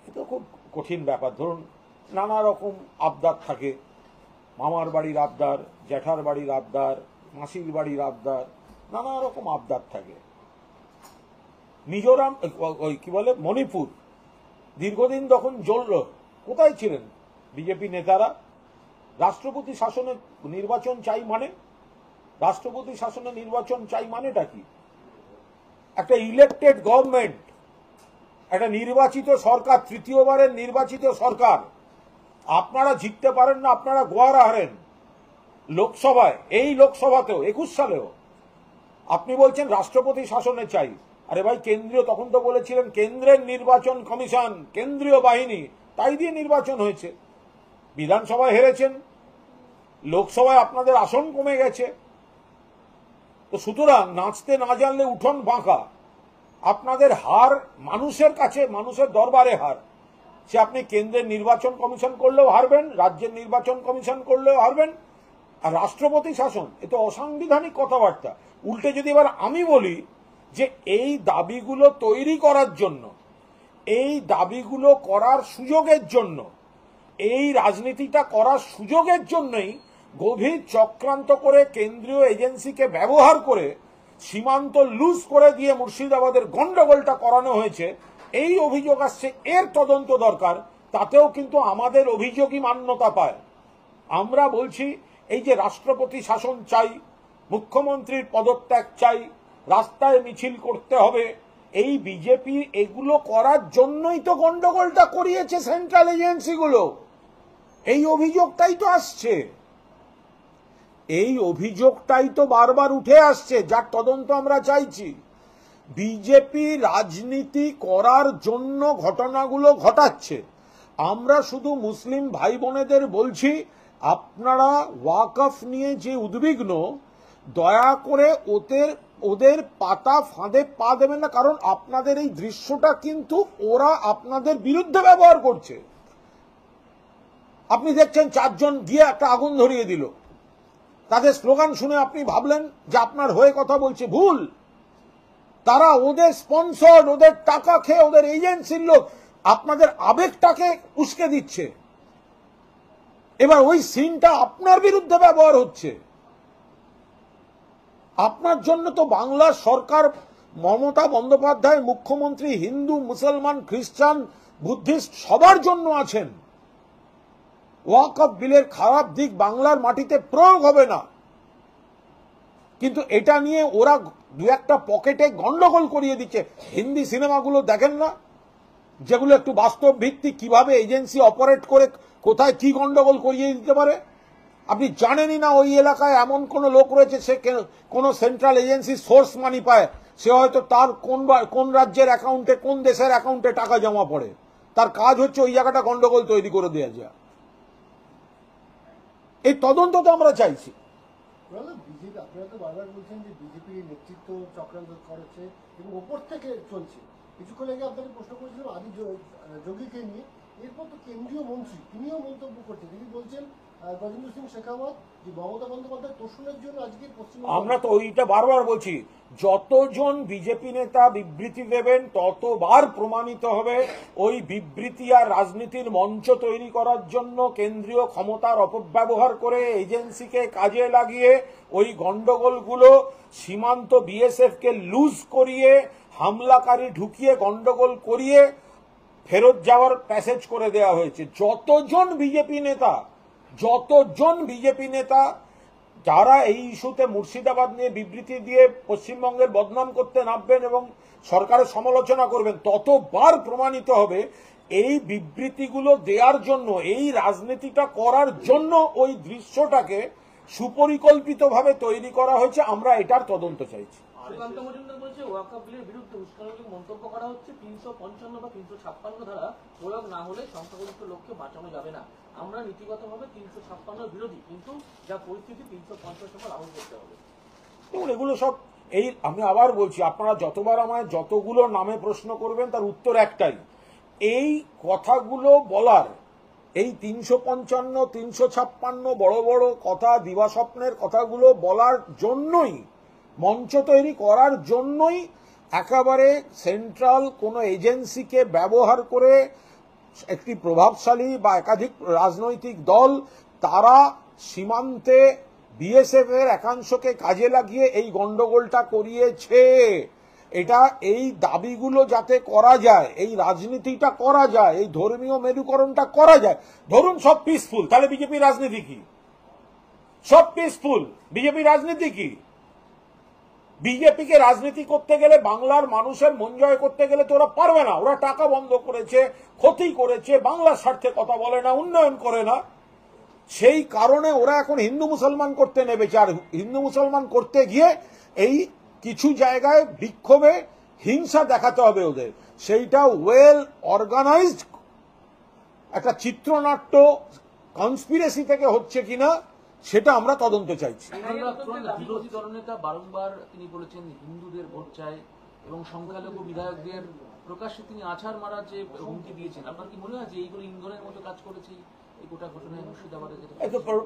Speaker 1: এটা খুব কঠিন ব্যাপার। ধরুন, নানা রকম আবদার থাকে, মামার বাড়ির আবদার, জ্যাঠার বাড়ির আবদার, মাসির বাড়ির আবদার, নানা রকম আবদার থাকে। মিজোরাম, ওই কি বলে, মণিপুর দীর্ঘদিন তখন জ্বলল, কোথায় ছিলেন বিজেপি নেতারা? রাষ্ট্রপতি শাসনে নির্বাচন চাই মানে, রাষ্ট্রপতি শাসনে নির্বাচন চাই মানেটা কি? একটা ইলেকটেড গভর্নমেন্ট, একটা নির্বাচিত সরকার, তৃতীয়বারের নির্বাচিত সরকার। আপনারা জিততে পারেন না, আপনারা গোয়ারা হারেন লোকসভায়, এই লোকসভাতেও 21 সালেও। আপনি বলছেন রাষ্ট্রপতি শাসনে চাই। আরে ভাই, কেন্দ্রীয়, তখন তো বলেছিলেন কেন্দ্রের নির্বাচন কমিশন, কেন্দ্রীয় বাহিনী, তাই দিয়ে নির্বাচন হয়েছে। বিধানসভায় হেরেছেন, লোকসভায় আপনাদের আসন কমে গেছে। তো সুতরাং নাচতে না জানলে উঠোন বাঁকা। আপনাদের হার মানুষের কাছে, মানুষের দরবারে হার। সে আপনি কেন্দ্রের নির্বাচন কমিশন করলেও হারবেন, রাজ্যের নির্বাচন কমিশন করলেও হারবেন, আর রাষ্ট্রপতি শাসন, এ তো অসাংবিধানিক কথাবার্তা। উল্টে যদি এবার আমি বলি যে এই দাবিগুলো তৈরি করার জন্য, এই দাবিগুলো করার সুযোগের জন্য, এই রাজনীতিটা করার সুযোগের জন্যই গভীর চক্রান্ত করে কেন্দ্রীয় এজেন্সিকে ব্যবহার করে সীমান্ত লুজ করে দিয়ে মুর্শিদাবাদের গন্ডগোলটা করানো হয়েছে, এই অভিযোগ আসছে। এর তদন্ত দরকার, তাতেও কিন্তু আমাদের অভিযোগই মান্যতা পায়। আমরা বলছি এই যে রাষ্ট্রপতি শাসন চাই, মুখ্যমন্ত্রীর পদত্যাগ চাই, রাস্তায় মিছিল করতে হবে, এই বিজেপি এগুলো করার জন্যই তো গন্ডগোলটা করিয়েছে সেন্ট্রাল এজেন্সিগুলো। এই অভিযোগটাই তো আসছে, এই অভিযোগটাই তো বারবার উঠে আসছে, যার তদন্ত আমরা চাইছি। বিজেপি রাজনীতি করার জন্য ঘটনাগুলো ঘটাচ্ছে। আমরা শুধু মুসলিম ভাই বোনেদের বলছি, আপনারা ওয়াকফ নিয়ে যে উদ্বিগ্ন, দয়া করে ওদের পাতা ফাঁদে পা দেবেন না, কারণ আপনাদের এই দৃশ্যটা কিন্তু ওরা আপনাদের বিরুদ্ধে ব্যবহার করছে। আপনি দেখছেন 4 জন গিয়ে একটা আগুন ধরিয়ে দিল। তাদের স্লোগান শুনে আপনি ভাবলেন যে আপনার হয়ে কথা বলছে, ভুল। তারা ওদের স্পন্সর, ওদের টাকা খেয়ে, ওদের এজেন্সির লোক আপনাদের আবেগটাকে উস্কে দিচ্ছে। এবার ওই সিনটা আপনার বিরুদ্ধে ব্যবহার হচ্ছে। আপনার জন্য তো বাংলার সরকার, মমতা বন্দ্যোপাধ্যায় মুখ্যমন্ত্রী, হিন্দু, মুসলমান, খ্রিস্টান, বুদ্ধিস্ট সবার জন্য আছেন। ওয়াকফ বিলের খারাপ দিক বাংলার মাটিতে প্রয়োগ হবে না, কিন্তু এটা নিয়ে ওরা দু একটা পকেটে গন্ডগোল করিয়ে দিচ্ছে। হিন্দি সিনেমাগুলো দেখেন না, যেগুলো একটু বাস্তব ভিত্তিক, কিভাবে এজেন্সি অপারেট করে কোথায় কি গন্ডগোল করিয়ে দিতে পারে। আপনি জানেনই না ওই এলাকায় এমন কোন লোক রয়েছে, সে কোন সেন্ট্রাল এজেন্সি সোর্স মানি পায়, সে হয়তো তার কোন রাজ্যের অ্যাকাউন্টে, কোন দেশের অ্যাকাউন্টে টাকা জমা পড়ে, তার কাজ হচ্ছে ওই জায়গাটা গন্ডগোল তৈরি করে দেওয়া যায়। এই তদন্ত তো আমরা চাইছি।
Speaker 2: বিজেপি, আপনারা তো বারবার বলছেন যে বিজেপি নেতৃত্ব চক্রান্ত করেছে এবং ওপর থেকে চলছে। কিছুক্ষণ আগে আপনাকে প্রশ্ন করেছিলাম আদি যোগীকে নিয়ে, এরপর তো কেন্দ্রীয় মন্ত্রী তিনিও মন্তব্য করছেন। তিনি বলছেন গজেন্দ্র সিং শেখাওয়াত যে মমতা বন্দ্যোপাধ্যায় তোষণের জন্য আজকে পশ্চিমবঙ্গ।
Speaker 1: আমরা তো ওইটা বারবার বলছি, যতজন বিজেপি নেতা বিবৃতি দেবেন ততবার প্রমাণিত হবে ওই বিবৃতি আর রাজনীতির মঞ্চ তৈরি করার জন্য কেন্দ্রীয় ক্ষমতার অপব্যবহার করে এজেন্সিকে কাজে লাগিয়ে ওই গন্ডগোলগুলো সীমান্ত বিএসএফ কে লুজ করিয়ে, হামলাকারী ঢুকিয়ে গন্ডগোল করিয়ে ফেরত যাওয়ার প্যাসেজ করে দেওয়া হয়েছে। যতজন বিজেপি নেতা যারা এই ইস্যুতে মুর্শিদাবাদ নিয়ে বিবৃতি দিয়ে পশ্চিমবঙ্গের বদনাম করতে নামবেন এবং সরকারের সমালোচনা করবেন, ততবার প্রমাণিত হবে এই বিবৃতিগুলো দেওয়ার জন্য, এই রাজনীতিটা করার জন্য ওই দৃশ্যটাকে সুপরিকল্পিতভাবে তৈরি করা হয়েছে। আমরা এটার তদন্ত চাইছি।
Speaker 4: সুকান্ত মজুমদার বলছে ওয়াকফ বিলের বিরুদ্ধে উস্কানিমূলক মন্তব্য করা হচ্ছে। 355 বা 356 ধারা প্রয়োগ না হলে সংখ্যাগরিষ্ঠ লোককে বাঁচানো যাবে না। আমরা নীতিগতভাবে 356 বিরোধী, কিন্তু যা পরিস্থিতি 350 লাগু করতে হবে।
Speaker 1: এগুলো সব আমি আবার বলছি, আপনারা যতবার আমায় যতগুলো নামে প্রশ্ন করবেন তার উত্তর একটাই, এই কথাগুলো বলার, এই 355, 356 বড় বড় কথা, দিবাস্বপ্নের কথাগুলো বলার জন্যই, মঞ্চ তৈরি করার জন্যই একেবারে সেন্ট্রাল কোন এজেন্সিকে ব্যবহার করে একটি প্রভাবশালী বা একাধিক রাজনৈতিক দল তারা সীমান্তে বিএসএফ এর একাংশকে কাজে লাগিয়ে এই গন্ডগোলটা করিয়েছে। এটা এই দাবিগুলো যাতে করা যায়, এই রাজনীতিটা করা যায়, এই ধর্মীয় মেরুকরণটা করা যায়। ধরুন সব পিসফুল, তাহলে বিজেপি রাজনীতি কি? সব পিসফুল, বিজেপি রাজনীতি কি? বিজেপিকে রাজনীতি করতে গেলে, বাংলার মানুষের মন জয় করতে গেলে তো ওরা পারবে না। ওরা টাকা বন্ধ করেছে, ক্ষতি করেছে, বাংলার স্বার্থে কথা বলে না, উন্নয়ন করে না। সেই কারণে ওরা এখন হিন্দু মুসলমান করতে নেমেছে। আর হিন্দু মুসলমান করতে গিয়ে এই কিছু জায়গায় বিক্ষোভে হিংসা দেখাতে হবে ওদের। সেইটা ওয়েল অর্গানাইজড একটা চিত্রনাট্য কনস্পিরেসি থেকে হচ্ছে কিনা সেটা আমরা তদন্ত চাইছি।
Speaker 6: বিরোধী দলনেতা বারংবার তিনি বলেছেন হিন্দুদের ভোট চাই এবং সংখ্যালঘু বিধায়কদের প্রকাশ্যে তিনি আছাড় মারার যে হুমকি দিয়েছেন, আপনার কি মনে হয় যে এইগুলো ইন্ধনের মতো কাজ করেছে এই গোটা ঘটনায় মুর্শিদাবাদে?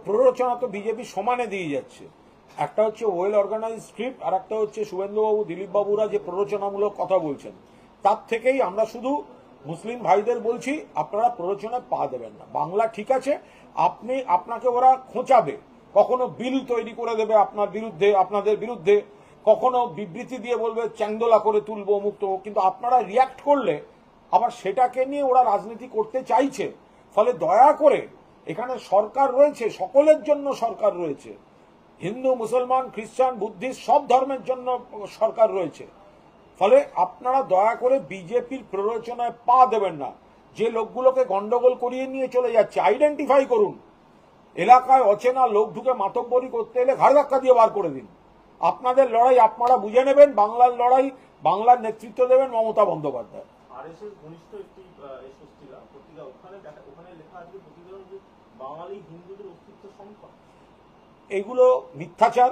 Speaker 1: প্ররোচনা তো বিজেপি সমানে দিয়ে যাচ্ছে। একটা হচ্ছে ওয়েল অর্গানাইজ স্ক্রিপ্ট, আর একটা হচ্ছে শুভেন্দুবাবু, দিলীপ বাবুরা যে প্ররোচনামূলক কথা বলছেন, তার থেকেই আমরা শুধু মুসলিম ভাইদের বলছি আপনারা প্ররোচনায় পা দেবেন না। বাংলা ঠিক আছে, আপনাকে ওরা খোঁচাবে, কখনো বিল তৈরি করে দেবে আপনার বিরুদ্ধে, আপনাদের বিরুদ্ধে, কখনো বিবৃতি দিয়ে বলবে চ্যাংদোলা করে তুলবো, মুক্ত, কিন্তু আপনারা রিয়াক্ট করলে আবার সেটাকে নিয়ে ওরা রাজনীতি করতে চাইছে। ফলে দয়া করে, এখানে সরকার রয়েছে, সকলের জন্য সরকার রয়েছে, হিন্দু, মুসলমান, খ্রিস্টান, বুদ্ধিস্ট সব ধর্মের জন্য সরকার রয়েছে। ফলে আপনারা দয়া করে বিজেপির প্ররোচনায় পা দেবেন না। যে লোকগুলোকে গন্ডগোল করিয়ে নিয়ে চলে যাচ্ছে, আইডেন্টিফাই করুন। এলাকায় অচেনা লোক ঢুকে মাতব্বরি করতে এলে ঘাড় ধাক্কা দিয়ে বার করে দিন। আপনাদের লড়াই আপনারা বুঝে নেবেন, বাংলার লড়াই, বাংলার নেতৃত্ব দেবেন মমতা বন্দ্যোপাধ্যায়।
Speaker 5: আরএসএস ঘনিষ্ঠ একটি পত্রিকা, ওখানে লেখা আছে প্রতিবেদন যে বাঙালি হিন্দুদের অস্তিত্ব সংকট।
Speaker 1: এগুলো মিথ্যাচার।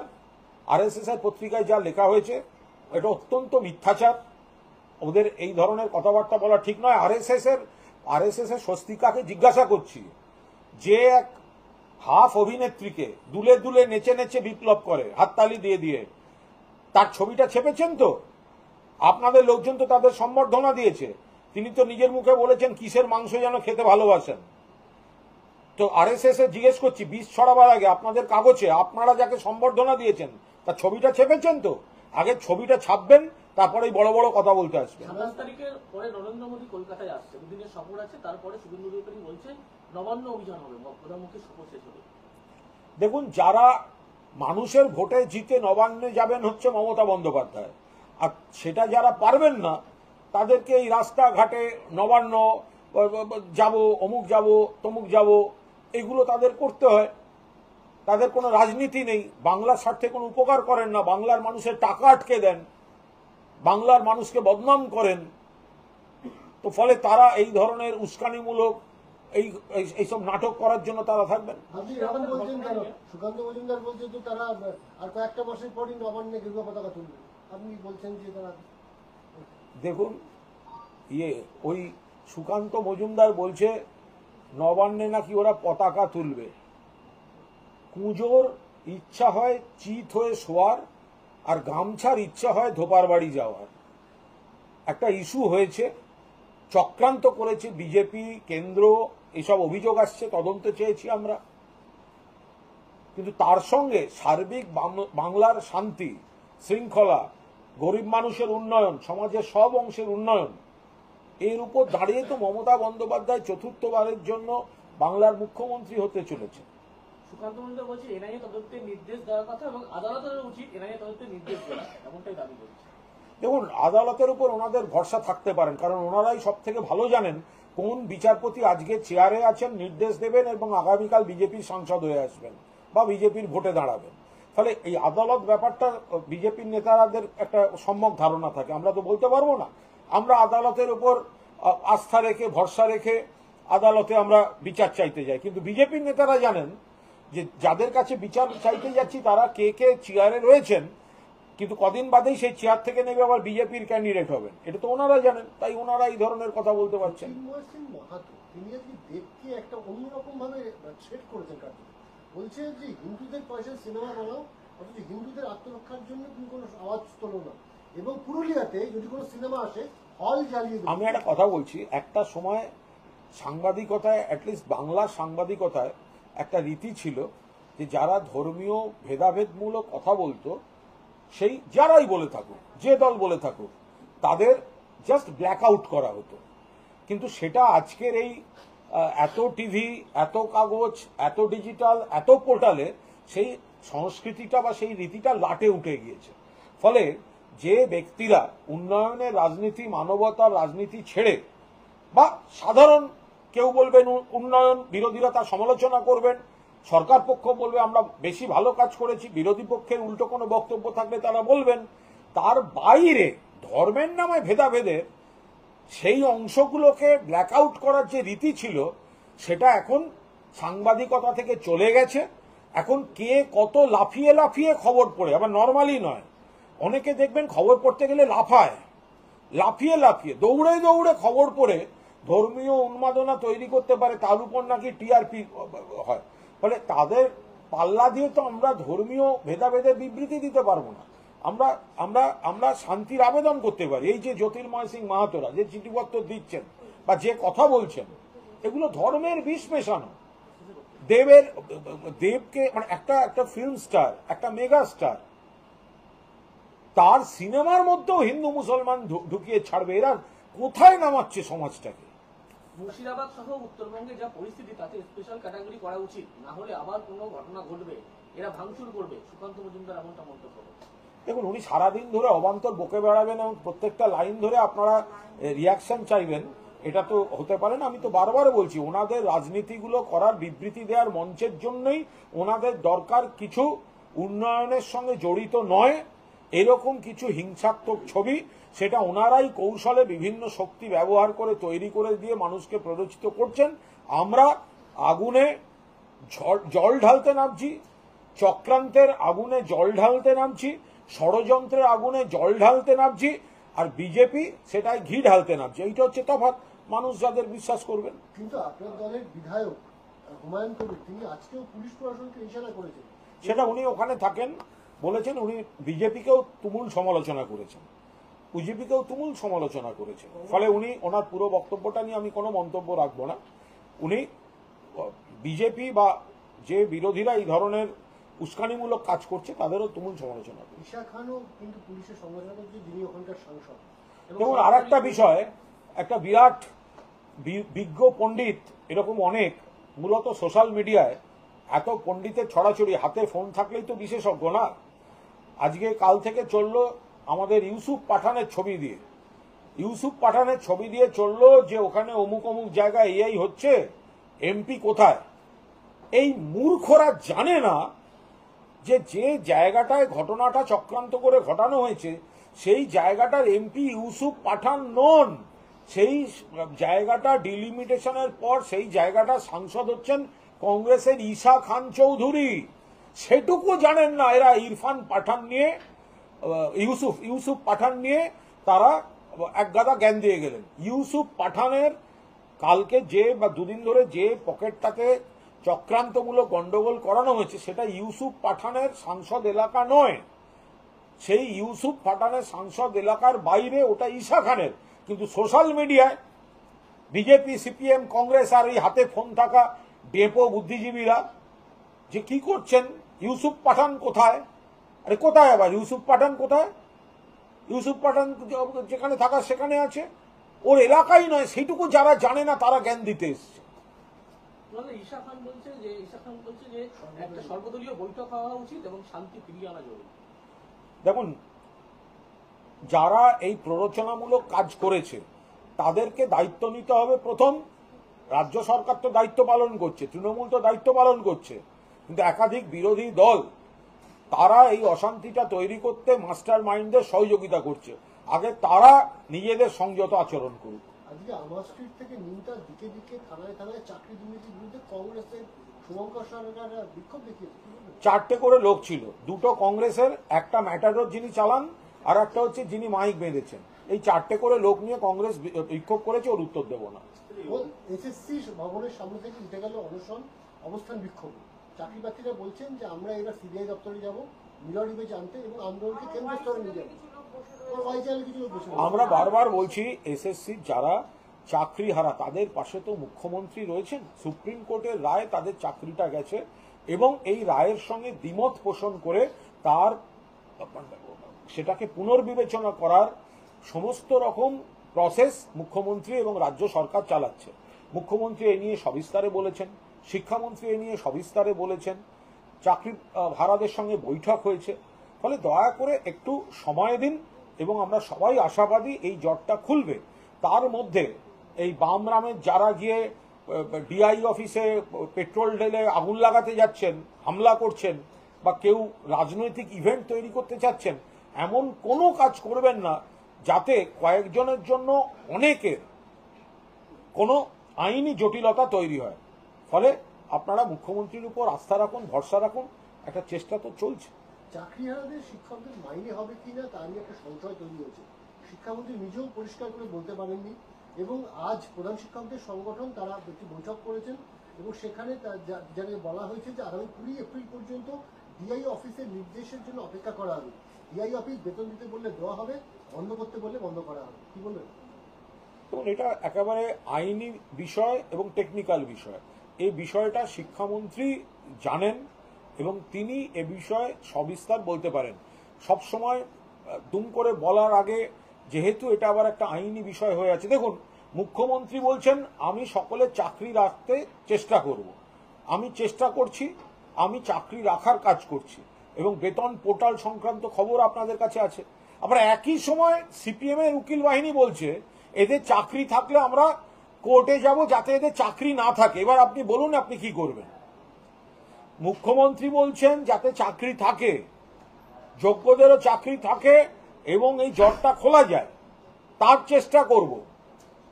Speaker 1: আরএসএস এর পত্রিকায় যা লেখা হয়েছে এটা অত্যন্ত মিথ্যাচার। ওদের এই ধরনের কথাবার্তা বলা ঠিক নয়। আরএসএস এর স্বস্তিকাকে জিজ্ঞাসা করছি যে এক হাফ অভিনেত্রীকে দুলে দুলে নেচে নেচে বিপ্লব করে হাততালি দিয়ে দিয়ে, তার ছবিটা ছেপেছেন তো? আপনাদের লোকজন তো তাদের সম্বর্ধনা দিয়েছে। তিনি তো নিজের মুখে বলেছেন কিসের মাংস যেন খেতে ভালোবাসেন। তো আরএসএস এ জিজ্ঞেস করছি, বিষ ছড়াবার আগে আপনাদের কাগজে আপনারা যাকে সম্বর্ধনা দিয়েছেন তার ছবিটা ছেপেছেন তো? আগে ছবিটা ছাপবেন, তারপরে বড় বড় কথা বলতে আসবেন।
Speaker 4: 27 তারিখের পরে নরেন্দ্র মোদী কলকাতায় আসছে, দুদিনের সফর আছে, তারপরে শুভেন্দু অধিকারী বলছে নবান্ন অভিযান হবে, প্রধানমন্ত্রীর সফর শেষ হবে।
Speaker 1: দেখুন, যারা মানুষের ভোটে জিতে নবান্নে যাবেন হচ্ছে মমতা বন্দ্যোপাধ্যায়, আর সেটা যারা পারবেন না তাদেরকে এই রাস্তাঘাটে নবান্ন যাব, অমুক যাব, তমুক যাব, এগুলো তাদের করতে হয়। তাদের কোনো রাজনীতি নেই, বাংলার স্বার্থে কোনো উপকার করেন না, বাংলার মানুষের টাকা আটকে দেন, বাংলার মানুষকে বদনাম করেন। তো ফলে তারা এই ধরনের উস্কানিমূলক এইসব নাটক করার জন্য তারা থাকবেন।
Speaker 2: আপনি এরকম বলছেন কেন? সুকান্ত মজুমদার বলছে তো তারা আর কয়েকটা মাসের পরই নবান্নে গেরুয়া পতাকা তুলবে, আপনি বলছেন যে তারা।
Speaker 1: দেখুন, ওই সুকান্ত মজুমদার বলছে নবান্নে নাকি ওরা পতাকা তুলবে। কুঁজোর ইচ্ছা হয় চিত হয়ে শোয়ার, আর গামছার ইচ্ছা হয় ধোপার বাড়ি যাওয়ার। একটা ইস্যু হয়েছে, চক্রান্ত করেছে বিজেপি, কেন্দ্র, এসব অভিযোগ আসছে, তদন্ত চেয়েছি আমরা। কিন্তু তার সঙ্গে সার্বিক বাংলার শান্তি শৃঙ্খলা, গরিব মানুষের উন্নয়ন, সমাজের সব অংশের উন্নয়ন, এর উপর দাঁড়িয়ে তো মমতা বন্দ্যোপাধ্যায় চতুর্থবারের জন্য বাংলার মুখ্যমন্ত্রী হতে চলেছে।
Speaker 4: সুকান্ত মজুমদার বলছে এনআইএ তদন্তের নির্দেশ দেওয়ার কথা এবং আদালতের উচিত এনআইএ তদন্তের নির্দেশ দেওয়া, এমনটাই দাবি করছে।
Speaker 1: দেখুন, আদালতের উপর ওনাদের ভরসা থাকতে পারেন, কারণ ওনারাই সব থেকে ভালো জানেন কোন বিচারপতি আজকে চেয়ারে আছেন, নির্দেশ দেবেন এবং আগামীকাল বিজেপির সাংসদ হয়ে আসবেন বা বিজেপির ভোটে দাঁড়াবেন। ফলে এই আদালত ব্যাপারটা বিজেপির নেতাদের একটা সম্যক ধারণা থাকে, আমরা তো বলতে পারবো না। আমরা আদালতের উপর আস্থা রেখে, ভরসা রেখে আদালতে আমরা বিচার চাইতে যাই, কিন্তু বিজেপির নেতারা জানেন যে যাদের কাছে বিচার চাইতে যাচ্ছি তারা কে কে চেয়ারে রয়েছেন, কিন্তু কদিন বাদেই সেই চেয়ার থেকে নেবে আবার বিজেপির ক্যান্ডিডেট হবেন, এটা তো ওনারা জানেন, তাই ওনারা এই ধরনের কথা বলতে পারছেন।
Speaker 2: চিন্ময় সিং মাহাতো তিনি আজকে দেবকে একটা অন্যরকম ভাবে থ্রেট করেছেন, কার্যত বলছে যে হিন্দুদের পয়সায় সিনেমা বানাও, অথচ হিন্দুদের আত্মরক্ষার জন্য তুমি কোনো আওয়াজ তোলো না, এবং পুরুলিয়াতে যদি কোনো সিনেমা আসে হল জ্বালিয়ে দেবে।
Speaker 1: আমি একটা কথা বলছি, একটা সময় সাংবাদিকতায়, অ্যাটলিস্ট বাংলা সাংবাদিকতায় একটা রীতি ছিল যে যারা ধর্মীয় ভেদাভেদমূলক কথা বলতো, সেই যারাই বলে থাকুক, যে দল বলে থাকুক, তাদের জাস্ট ব্ল্যাক আউট করা হতো। কিন্তু সেটা আজকের এই এত টিভি, এত কাগজ, এত ডিজিটাল, এত পোর্টালে সেই সংস্কৃতিটা বা সেই রীতিটা লাটে উঠে গিয়েছে। ফলে যে ব্যক্তিরা উন্নয়নের রাজনীতি, মানবতার রাজনীতি ছেড়ে, বা সাধারণ কেউ বলবেন উন্নয়ন, বিরোধীরা তার সমালোচনা করবেন, সরকার পক্ষ বলবে আমরা বেশি ভালো কাজ করেছি, বিরোধী পক্ষের উল্টো কোনো বক্তব্য থাকলে তারা বলবেন, তার বাইরে ধর্মের নামে ভেদাভেদের সেই অংশগুলোকে ব্ল্যাক আউট করার যে রীতি ছিল সেটা এখন সাংবাদিকতা থেকে চলে গেছে। এখন কে কত লাফিয়ে লাফিয়ে খবর পড়ে, আবার নর্মালি নয়, অনেকে দেখবেন খবর পড়তে গেলে লাফায়, লাফিয়ে লাফিয়ে দৌড়ে দৌড়ে খবর পড়ে ধর্মীয় উন্মাদনা তৈরি করতে পারে, তার উপর নাকি টিআরপি হয়। ফলে তাদের পাল্লা দিয়ে তো আমরা ধর্মীয় ভেদাভেদের বিবৃতি দিতে পারবো না। আমরা আমরা আমরা শান্তির আবেদন করতে পারি। এই যে জ্যোতির্ময় সিং মাহাতোরা যে চিঠিপত্র দিচ্ছেন বা যে কথা বলছেন, এগুলো ধর্মের বিষ মেশানো। দেবকে মানে একটা ফিল্ম স্টার, একটা মেগা স্টার, তার সিনেমার মধ্যেও হিন্দু মুসলমান ঢুকিয়ে ছাড়বে, এরা কোথায় নামাচ্ছে সমাজটাকে?
Speaker 4: মুর্শিদাবাদ সহ উত্তরবঙ্গে যা পরিস্থিতি, তাতে স্পেশাল ক্যাটাগরি করা উচিত, না হলে আবার কোনো ঘটনা ঘটবে, এরা ভাঙচুর করবে। সুকান্ত মজুমদার এমনটা মন্তব্য করেন।
Speaker 1: দেখুন, উনি সারাদিন ধরে অবান্তর বকে বেড়াবেন এবং প্রত্যেকটা লাইন ধরে আপনারা রিয়াকশন চাইবেন, এটা তো হতে পারে না। আমি তো বারবার বলছি, ওনাদের রাজনীতিগুলো করার, বিবৃতি দেওয়ার মঞ্চের জন্যই ওনাদের দরকার কিছু উন্নয়নের সঙ্গে জড়িত নয় এরকম কিছু হিংসাত্মক ছবি, সেটা ওনারাই কৌশলে বিভিন্ন শক্তি ব্যবহার করে তৈরি করে দিয়ে মানুষকে প্ররোচিত করছেন। আমরা আগুনে জল ঢালতে নামছি, চক্রান্তের আগুনে জল ঢালতে নামছি, ষড়যন্ত্রের আগুনে জল ঢালতে নামছি, আর বিজেপি সেটাই ঘি ঢালতে নামছে। এইটা হচ্ছে তফাৎ, মানুষ যাদের বিশ্বাস করবেন।
Speaker 2: কিন্তু আপনার দলের বিধায়ক হুমায়ুন কবির তিনি আজকেও পুলিশ প্রশাসনকে ইশারা করেছেন।
Speaker 1: সেটা উনি ওখানে থাকেন বলেছেন, উনি বিজেপিকেও তুমুল সমালোচনা করেছেন, বিজেপিকেও তুমুল সমালোচনা করেছেন। ফলে উনি ওনার পুরো বক্তব্যটা নিয়ে আমি কোনো মন্তব্য রাখবো না। উনি বিজেপি বা যে বিরোধীরা এই ধরনের উস্কানিমূলক কাজ করছে তাদেরও তুমুল সমালোচনা করেন।
Speaker 2: ঈশা খানও কিন্তু পুলিশের সমালোচনা করছে, যিনি ওখানকার সাংসদ।
Speaker 1: যেমন আর একটা বিষয়, একটা বিরাট বিজ্ঞ পণ্ডিত এরকম অনেক, মূলত সোশ্যাল মিডিয়ায় এত পণ্ডিতের ছড়াছড়ি, হাতে ফোন থাকলেই তো বিশেষজ্ঞ না। আজকে কাল থেকে চললো আমাদের ইউসুফ পাঠানের ছবি দিয়ে, ইউসুফ পাঠানের ছবি দিয়ে চললো যে ওখানে অমুক অমুক জায়গায় এই হচ্ছে, এমপি কোথায়। এই মূর্খরা জানে না যে যে জায়গাটায় ঘটনাটা চক্রান্ত করে ঘটানো হয়েছে সেই জায়গাটার এমপি ইউসুফ পাঠান নন। সেই জায়গাটা ডিলিমিটেশনের পর সেই জায়গাটা সাংসদ হচ্ছেন কংগ্রেসের ঈশা খান চৌধুরী। সেটুকু জানেন না এরা। ইরফান পাঠান নিয়ে, ইউসুফ পাঠান নিয়ে তারা একগাদা জ্ঞান দিয়ে গেলেন। ইউসুফ পাঠানের কালকে যে বা দুদিন ধরে যে পকেটটাতে চক্রান্তমূলক গন্ডগোল করানো হয়েছে সেটা ইউসুফ পাঠানের সাংসদ এলাকা নয়, সেই ইউসুফ পাঠানের সাংসদ এলাকার বাইরে, ওটা ঈশা খানের। কিন্তু সোশ্যাল মিডিয়ায় বিজেপি, সিপিএম, কংগ্রেস আর এই হাতে ফোন থাকা ডেপো বুদ্ধিজীবীরা যে কি করছেন, ইউসুফ পাঠান কোথায়, আরে কোথায় আবার ইউসুফ পাঠান কোথায়? ইউসুফ পাঠান যেখানে থাকা সেখানে আছে, ওর এলাকাই নয়। সেইটুকু যারা জানে না তারা জ্ঞান দিতে এসছে।
Speaker 4: ঈশা খান বলছে যে একটা সর্বদলীয় বৈঠক হওয়া উচিত এবং শান্তি ফিরিয়ে আনা জরুরি।
Speaker 1: দেখুন, যারা এই প্ররোচনামূলক কাজ করেছে তাদেরকে দায়িত্ব নিতে হবে। প্রথম, রাজ্য সরকার তো দায়িত্ব পালন করছে, তৃণমূল তো দায়িত্ব পালন করছে, কিন্তু একাধিক বিরোধী দল তারা এই অশান্তিটা তৈরি করতে মাস্টার মাইন্ডদের সহযোগিতা করছে। আগে তারা নিজেদের সংযত আচরণ করুক।
Speaker 2: আজকে আমার স্ট্রিট থেকে নিমতার দিকে দিকে থানায় থানায় চাকরি দুর্নীতির বিরুদ্ধে কংগ্রেসের শুভঙ্কর সরকার বিক্ষোভ দেখিয়েছে।
Speaker 1: 4টে করে লোক ছিল, 2টো কংগ্রেসের, একটা ম্যাটাডোর যিনি চালান আর একটা হচ্ছে যিনি মাইক বেঁধেছেন। এই 4টে করে লোক নিয়ে কংগ্রেস বিক্ষোভ করেছে, ওর উত্তর দেব না।
Speaker 2: এসএসসি ভবনের সামনে থেকে উঠে গেল অনশন, অবস্থান বিক্ষোভ। চাকরি প্রার্থীরা বলছেন যে আমরা এবার সিবিআই দপ্তরে যাব, মিলর ইমেজ আনতে এবং আন্দোলনকে কেন্দ্র স্তরে নিয়ে যাবো।
Speaker 1: আমরা বারবার বলছি, এসএসসি যারা চাকরি হারা তাদের পাশে তো মুখ্যমন্ত্রী রয়েছেন। সুপ্রিম কোর্টের রায় তাদের চাকরিটা গেছে এবং এই রায়ের সঙ্গে দ্বিমত পোষণ করে তার সেটাকে পুনর্বিবেচনা করার সমস্ত রকম প্রসেস মুখ্যমন্ত্রী এবং রাজ্য সরকার চালাচ্ছে। মুখ্যমন্ত্রী এ নিয়ে সবিস্তারে বলেছেন, শিক্ষামন্ত্রী এ নিয়ে সবিস্তারে বলেছেন, চাকরি হারাদের সঙ্গে বৈঠক হয়েছে। ফলে দয়া করে একটু সময় দিন এবং আমরা সবাই আশাবাদী এই জটটা খুলবে। তার মধ্যে এই বামরামের যারা গিয়ে ডিআই অফিসে পেট্রোল ঢেলে আগুন লাগাতে যাচ্ছেন, হামলা করছেন, বা কেউ রাজনৈতিক ইভেন্ট তৈরি করতে চাচ্ছেন, এমন কোনো কাজ করবেন না যাতে কয়েকজনের জন্য অনেকের কোনো আইনি জটিলতা তৈরি হয়। ফলে আপনারা মুখ্যমন্ত্রীর উপর আস্থা রাখুন, ভরসা রাখুন, একটা চেষ্টা তো চলছে।
Speaker 2: চাকরিহারাদের শিক্ষকদের মাইনে হবে কিনা তা নিয়ে একটা সংশয় তৈরি হয়েছে। শিক্ষামন্ত্রী নিজেও পরিষ্কার করে বলতে পারেননি এবং আজ প্রধান শিক্ষকদের সংগঠন তারা একটি বৈঠক করেছেন এবং সেখানে যাদের বলা হয়েছে যে আগামী 20 এপ্রিল পর্যন্ত ডিআই অফিসের নির্দেশের জন্য অপেক্ষা করা হবে। ডিআই অফিস বেতন দিতে বললে দেওয়া হবে, বন্ধ করতে বললে বন্ধ করা হবে। কি বলবেন?
Speaker 1: এবং এটা একেবারে আইনি বিষয় এবং টেকনিক্যাল বিষয়। এই বিষয়টা শিক্ষামন্ত্রী জানেন এবং তিনি এ বিষয়ে সবিস্তার বলতে পারেন। সব সময় দুম করে বলার আগে, যেহেতু এটা আবার একটা আইনি বিষয় হয়ে আছে। দেখুন, মুখ্যমন্ত্রী বলছেন আমি সকলের চাকরি রাখতে চেষ্টা করব, আমি চেষ্টা করছি, আমি চাকরি রাখার কাজ করছি এবং বেতন পোর্টাল সংক্রান্ত খবর আপনাদের কাছে আছে। আবার একই সময় সিপিএম এর উকিল বাহিনী বলছে এদের চাকরি থাকলে আমরা কোর্টে যাব যাতে এদের চাকরি না থাকে। এবার আপনি বলুন আপনি কি করবেন? মুখ্যমন্ত্রী বলছেন যাতে চাকরি থাকে, যোগ্যদেরও চাকরি থাকে এবং এই জটটা খোলা যায় তার চেষ্টা করব,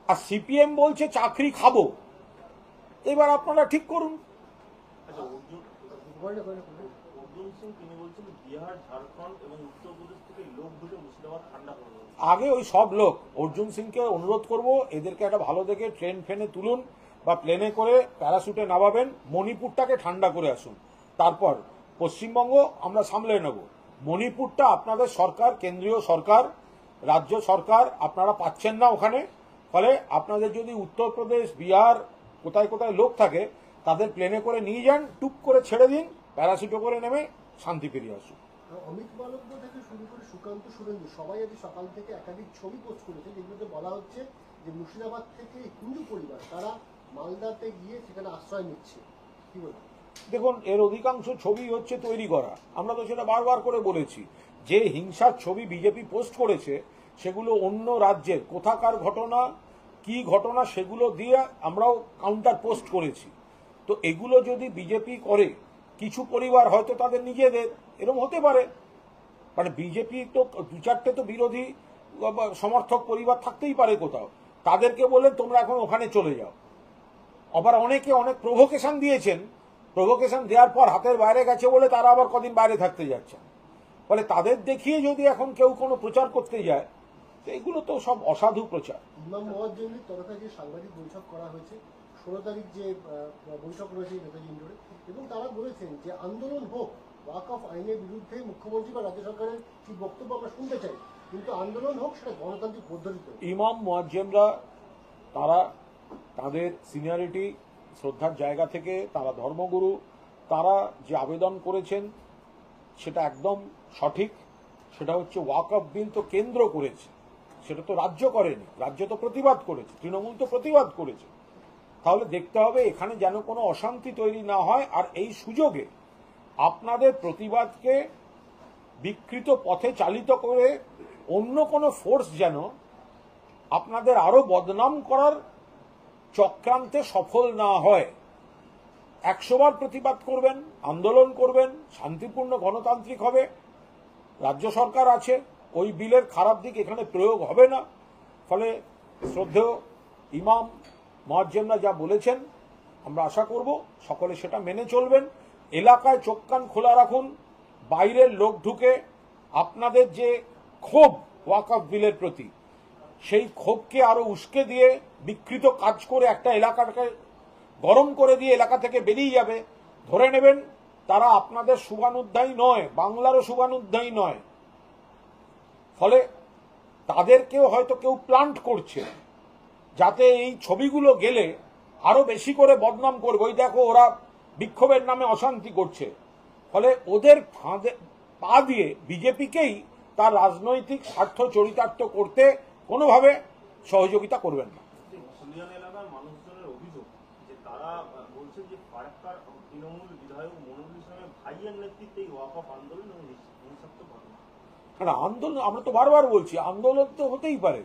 Speaker 1: আর সিপিএম বলছে চাকরি খাবো। এবার আপনারা ঠিক করুন।
Speaker 5: আচ্ছা, অর্জুন সিং তিনি বলছেন বিহার, ঝাড়খণ্ড এবং উত্তরপ্রদেশ থেকে লোক ঢুকে মুর্শিদাবাদ ঠান্ডা করে দেবে।
Speaker 1: আগে ওই সব লোক, অর্জুন সিংকে অনুরোধ করব এদেরকে একটা ভালো দেখে ট্রেন ফেনে তুলুন, বা প্লেনে করে প্যারাশুটে নামাবেন, মণিপুরটাকে ঠান্ডা করে আসুন, তারপর পশ্চিমবঙ্গ আমরা সামলে নেব। মণিপুরটা আপনাদের সরকার, কেন্দ্রীয় সরকার, রাজ্য সরকার আপনারা পাচ্ছেন না ওখানে। ফলে আপনাদের যদি উত্তরপ্রদেশ, বিহার, কোথায় কোথায় লোক থাকে তাদের প্লেনে করে নিয়ে যান, টুক করে ছেড়ে দিন, প্যারাশুটে করে নেমে শান্তি ফিরিয়ে আসুন।
Speaker 2: অমিত মালব্য থেকে শুরু করে সুকান্ত সুরেন্দ্র সবাই আজ সকাল থেকে একাধিক ছবি পোস্ট করেছে, যেগুলোতে বলা হচ্ছে যে মুর্শিদাবাদ থেকে হিন্দু পরিবার তারা মালদাতে গিয়ে সেখানে আশ্রয় নিচ্ছে। কি বলবেন?
Speaker 1: দেখুন, এর অধিকাংশ ছবি হচ্ছে তৈরি করা। আমরা তো সেটা বারবার করে বলেছি, যে হিংসার ছবি বিজেপি পোস্ট করেছে সেগুলো অন্য রাজ্যের কোথাকার ঘটনা, কি ঘটনা, সেগুলো দিয়ে আমরাও কাউন্টার পোস্ট করেছি। তো এগুলো যদি বিজেপি করে, কিছু পরিবার হয়তো তাদের নিজেদের, এরকম হতে পারে, মানে বিজেপি তো দু চারটে তো বিরোধী সমর্থক পরিবার থাকতেই পারে কোথাও, তাদেরকে বললেন তোমরা এখন ওখানে চলে যাও। আবার অনেকে অনেক প্রভোকেশন দিয়েছেন, প্রভোকেশন দেওয়ার পর হাতের বাইরে গেছে বলে তারা আবার কদিন বাইরে থাকতে যাচ্ছেন। ফলে তাদের দেখিয়ে যদি এখন কেউ কোনো প্রচার করতে যায়, তো এগুলো তো সব অসাধু প্রচার।
Speaker 2: ইমাম মুয়াজ্জেমের তরফে যে সাংবাদিক বৈঠক করা হয়েছে, 16 তারিখ যে বৈঠক রয়েছে নেতাজি ইন্ডোরে, এবং তারা বলেছেন যে আন্দোলন হোক, ওয়াকফ আইনের বিরুদ্ধে মুখ্যমন্ত্রী বা রাজ্য সরকারের কি বক্তব্য আমরা শুনতে চাই, কিন্তু আন্দোলন হোক সেটা গণতান্ত্রিক পদ্ধতিতে।
Speaker 1: ইমাম মুয়াজ্জেমরা তারা তাদের সিনিয়রিটি, শ্রদ্ধার জায়গা থেকে, তারা ধর্মগুরু, তারা যে আবেদন করেছেন সেটা একদম সঠিক। সেটা হচ্ছে ওয়াকফ বিল তো কেন্দ্র করেছে, সেটা তো রাজ্য করেনি। রাজ্য তো প্রতিবাদ করেছে, তৃণমূল তো প্রতিবাদ করেছে। তাহলে দেখতে হবে এখানে যেন কোনো অশান্তি তৈরি না হয়, আর এই সুযোগে আপনাদের প্রতিবাদকে বিকৃত পথে চালিত করে অন্য কোনো ফোর্স যেন আপনাদের আরো বদনাম করার চক্রান্তে সফল না হয়। 100 বার প্রতিবাদ করবেন, আন্দোলন করবেন, শান্তিপূর্ণ গণতান্ত্রিক হবে, রাজ্য সরকার আছে, ওই বিলের খারাপ দিক এখানে প্রয়োগ হবে না। ফলে শ্রদ্ধেয় ইমাম মুয়াজ্জেমরা যা বলেছেন আমরা আশা করব সকলে সেটা মেনে চলবেন। এলাকায় চোখ কান খোলা রাখুন, বাইরের লোক ঢুকে আপনাদের যে ক্ষোভ ওয়াকফ বিলের প্রতি, সেই ক্ষোভকে আরো উস্কে দিয়ে বিকৃত কাজ করে একটা এলাকাটাকে গরম করে দিয়ে এলাকা থেকে বেরিয়ে যাবে, ধরে নেবেন তারা আপনাদের শুভানুধ্যায়ী নয়, বাংলারও শুভানুধ্যায়ী নয়। ফলে তাদেরকেও হয়তো কেউ প্লান্ট করছে, যাতে এই ছবিগুলো গেলে আরো বেশি করে বদনাম করবে, ওই দেখো ওরা বিক্ষোভের নামে অশান্তি করছে। ফলে ওদের পা দিয়ে বিজেপিকেই তার রাজনৈতিক স্বার্থ চরিতার্থ করতে কোনোভাবে সহযোগিতা করবেন না।
Speaker 5: ধুলিয়ান এলাকার মানুষজনের অভিযোগ যে তারা বলছে যে ফারাক্কার তৃণমূল বিধায়ক মনিরুল ইসলামের ভাইয়ের নেতৃত্বে এই ওয়াকফ আন্দোলন এবং হিংসাত্মক ঘটনা।
Speaker 1: না, আন্দোলন আমরা তো বারবার বলছি, আন্দোলন তো হতেই পারে,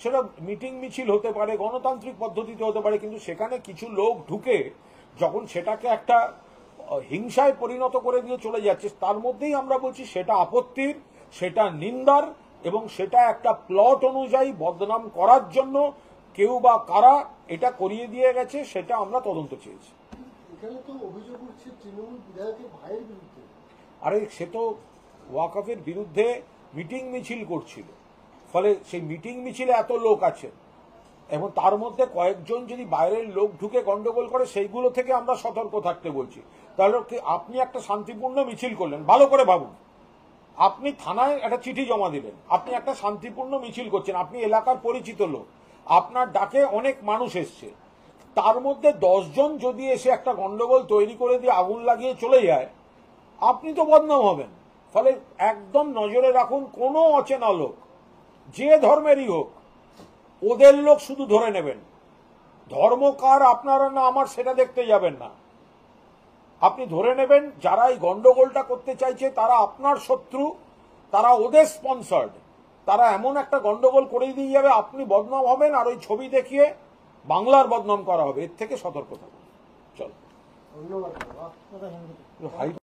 Speaker 1: সেটা মিটিং মিছিল হতে পারে, গণতান্ত্রিক পদ্ধতিতে হতে পারে, কিন্তু সেখানে কিছু লোক ঢুকে যখন সেটাকে একটা হিংসায় পরিণত করে দিয়ে চলে যাচ্ছে, তার মধ্যেই আমরা বলছি সেটা আপত্তির, সেটা নিন্দার, এবং সেটা একটা প্লট অনুযায়ী বদনাম করার জন্য কেউ বা কারা এটা করিয়ে দিয়ে গেছে, সেটা আমরা তদন্ত চেয়েছি।
Speaker 2: এখানে তো অভিযোগ উঠছে তৃণমূল বিধায়কের ভাইয়ের বিরুদ্ধে।
Speaker 1: আরে সে তো ওয়াকফের বিরুদ্ধে মিটিং মিছিল করছিল, ফলে সেই মিটিং মিছিলে এত লোক আছেন এবং তার মধ্যে কয়েকজন যদি বাইরের লোক ঢুকে গন্ডগোল করে, সেইগুলো থেকে আমরা সতর্ক থাকতে বলছি। তাহলে আপনি একটা শান্তিপূর্ণ মিছিল করলেন, ভালো করে ভাবুন, আপনি থানায় একটা চিঠি জমা দিলেন, আপনি একটা শান্তিপূর্ণ মিছিল করছেন, আপনি এলাকার পরিচিত লোক, আপনার ডাকে অনেক মানুষ এসছে, তার মধ্যে 10 জন যদি এসে একটা গন্ডগোল তৈরি করে দিয়ে আগুন লাগিয়ে চলে যায়, আপনি তো বদনাম হবেন। ফলে একদম নজরে রাখুন, কোনো অচেনা লোক যে ধর্মেরই হোক, ওদের লোক শুধু ধরে নেবেন। ধর্ম কার আপনারা না আমার সেটা দেখতে যাবেন না, আপনি ধরে নেবেন যারা এই গন্ডগোলটা করতে চাইছে তারা আপনার শত্রু, তারা ওদের স্পন্সর্ড, তারা এমন একটা গন্ডগোল করে দিয়ে যাবে, আপনি বদনাম হবেন, আর ওই ছবি দেখিয়ে বাংলার বদনাম করা হবে। এর থেকে সতর্ক থাকুন। চল,
Speaker 2: ধন্যবাদ।